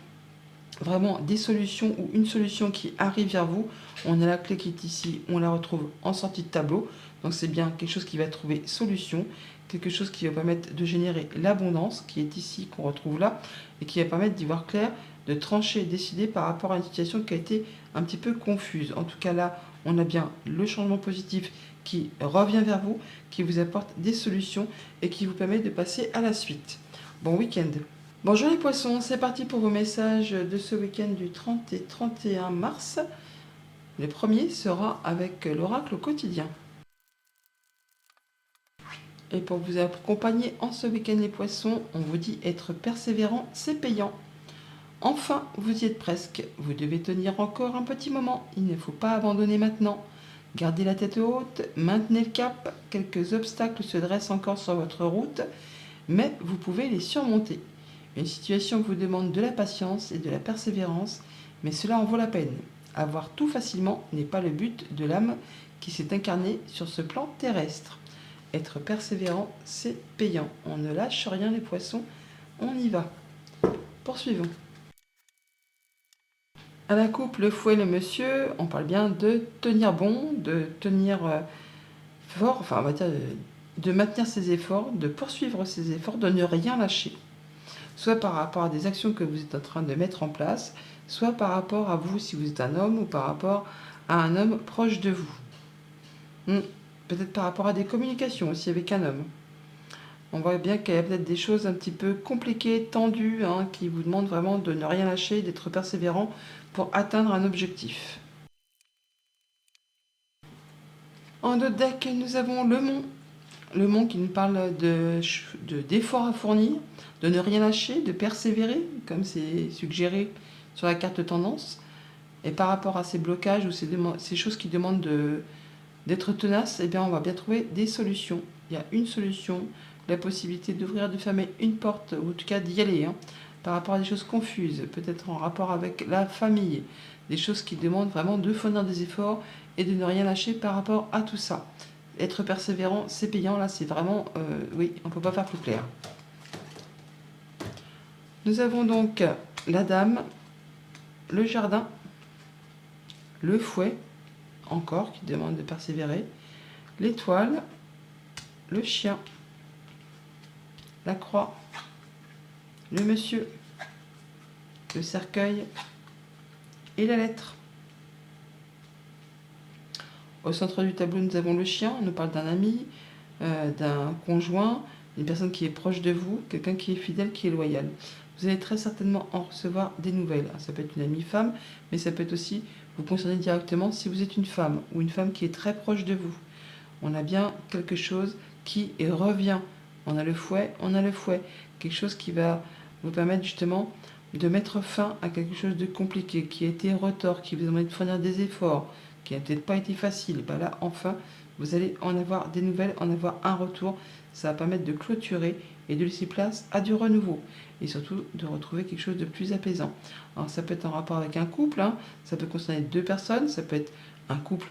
A: vraiment des solutions ou une solution qui arrive vers vous. On a la clé qui est ici, on la retrouve en sortie de tableau. Donc c'est bien quelque chose qui va trouver solution, quelque chose qui va permettre de générer l'abondance qui est ici, qu'on retrouve là, et qui va permettre d'y voir clair, de trancher et décider par rapport à une situation qui a été un petit peu confuse. En tout cas là, on a bien le changement positif qui revient vers vous, qui vous apporte des solutions et qui vous permet de passer à la suite. Bon week-end. Bonjour les poissons, c'est parti pour vos messages de ce week-end du 30 et 31 mars. Le premier sera avec l'oracle au quotidien. Et pour vous accompagner en ce week-end les poissons, on vous dit être persévérant, c'est payant. Enfin, vous y êtes presque. Vous devez tenir encore un petit moment. Il ne faut pas abandonner maintenant. Gardez la tête haute, maintenez le cap. Quelques obstacles se dressent encore sur votre route, mais vous pouvez les surmonter. Une situation vous demande de la patience et de la persévérance, mais cela en vaut la peine. Avoir tout facilement n'est pas le but de l'âme qui s'est incarnée sur ce plan terrestre. Être persévérant, c'est payant. On ne lâche rien les poissons, on y va. Poursuivons. À la coupe, le fouet, le monsieur, on parle bien de tenir bon, de tenir fort, enfin on va dire de maintenir ses efforts, de poursuivre ses efforts, de ne rien lâcher. Soit par rapport à des actions que vous êtes en train de mettre en place, soit par rapport à vous si vous êtes un homme ou par rapport à un homme proche de vous. Peut-être par rapport à des communications aussi avec un homme. On voit bien qu'il y a peut-être des choses un petit peu compliquées, tendues, hein, qui vous demandent vraiment de ne rien lâcher, d'être persévérant pour atteindre un objectif. En d'autres deck, nous avons le mont. Le mont qui nous parle d'efforts à fournir, de ne rien lâcher, de persévérer, comme c'est suggéré sur la carte tendance. Et par rapport à ces blocages ou ces choses qui demandent d'être tenace, eh bien, on va bien trouver des solutions. Il y a une solution, la possibilité d'ouvrir, de fermer une porte, ou en tout cas d'y aller, hein, par rapport à des choses confuses, peut-être en rapport avec la famille, des choses qui demandent vraiment de fournir des efforts et de ne rien lâcher par rapport à tout ça. Être persévérant, c'est payant, là, c'est vraiment... oui, on ne peut pas faire plus clair. Nous avons donc la dame, le jardin, le fouet, encore, qui demande de persévérer, l'étoile, le chien, la croix, le monsieur, le cercueil et la lettre. Au centre du tableau, nous avons le chien. On nous parle d'un ami, d'un conjoint, une personne qui est proche de vous, quelqu'un qui est fidèle, qui est loyal. Vous allez très certainement en recevoir des nouvelles. Ça peut être une amie femme, mais ça peut être aussi vous concerner directement si vous êtes une femme ou une femme qui est très proche de vous. On a bien quelque chose qui revient. On a le fouet, quelque chose qui va vous permettre justement de mettre fin à quelque chose de compliqué, qui a été retort, qui vous demande de fournir des efforts, qui n'a peut-être pas été facile. Ben là, enfin, vous allez en avoir des nouvelles, en avoir un retour. Ça va permettre de clôturer et de laisser place à du renouveau. Et surtout de retrouver quelque chose de plus apaisant. Alors ça peut être en rapport avec un couple, hein, ça peut concerner deux personnes, ça peut être un couple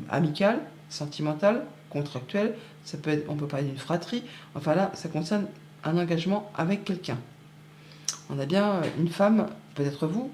A: amical, sentimental, contractuel, ça peut être, on peut parler d'une fratrie. Enfin là, ça concerne un engagement avec quelqu'un. On a bien une femme, peut-être vous,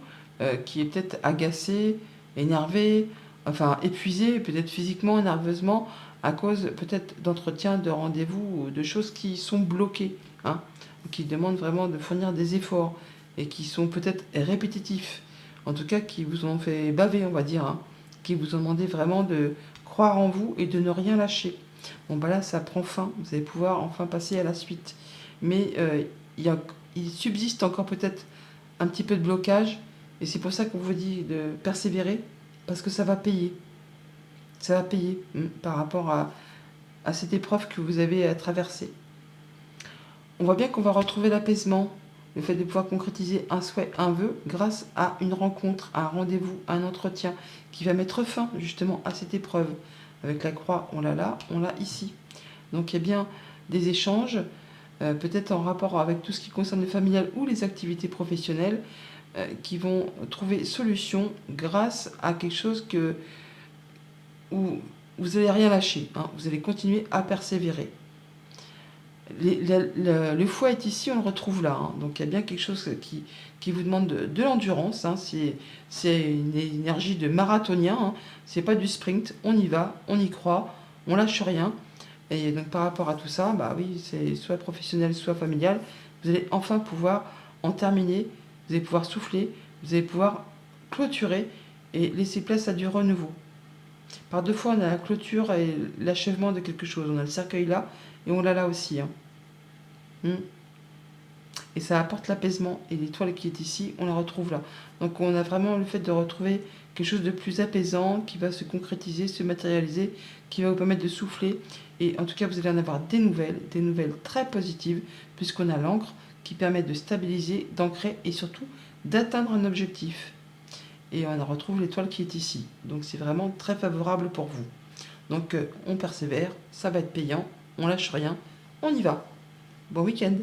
A: qui est peut-être agacée, énervée, enfin épuisée, peut-être physiquement, nerveusement, à cause peut-être d'entretiens, de rendez-vous, ou de choses qui sont bloquées, hein, qui demandent vraiment de fournir des efforts et qui sont peut-être répétitifs, en tout cas qui vous ont fait baver, on va dire, hein, qui vous ont demandé vraiment de croire en vous et de ne rien lâcher. Bon, bah là, ça prend fin, vous allez pouvoir enfin passer à la suite. Mais il subsiste encore peut-être un petit peu de blocage, et c'est pour ça qu'on vous dit de persévérer, parce que ça va payer. Ça va payer par rapport à cette épreuve que vous avez à traverser. On voit bien qu'on va retrouver l'apaisement, le fait de pouvoir concrétiser un souhait, un vœu, grâce à une rencontre, à un rendez-vous, à un entretien, qui va mettre fin justement à cette épreuve. Avec la croix, on l'a là, on l'a ici. Donc il y a bien des échanges, peut-être en rapport avec tout ce qui concerne le familial ou les activités professionnelles, qui vont trouver solution grâce à quelque chose où vous n'allez rien lâcher, hein, vous allez continuer à persévérer. Le fouet est ici, on le retrouve là, hein, donc il y a bien quelque chose qui vous demande de l'endurance, hein, c'est une énergie de marathonien, hein, c'est pas du sprint, on y va, on y croit, on lâche rien. Et donc par rapport à tout ça, bah oui, c'est soit professionnel, soit familial, vous allez enfin pouvoir en terminer, vous allez pouvoir souffler, vous allez pouvoir clôturer et laisser place à du renouveau. Par deux fois, on a la clôture et l'achèvement de quelque chose. On a le cercueil là et on l'a là aussi, hein. Et ça apporte l'apaisement. Et l'étoile qui est ici, on la retrouve là. Donc on a vraiment le fait de retrouver quelque chose de plus apaisant qui va se concrétiser, se matérialiser, qui va vous permettre de souffler. Et en tout cas, vous allez en avoir des nouvelles très positives, puisqu'on a l'encre qui permet de stabiliser, d'ancrer et surtout d'atteindre un objectif. Et on retrouve l'étoile qui est ici. Donc c'est vraiment très favorable pour vous. Donc on persévère, ça va être payant, on lâche rien, on y va. Bon week-end.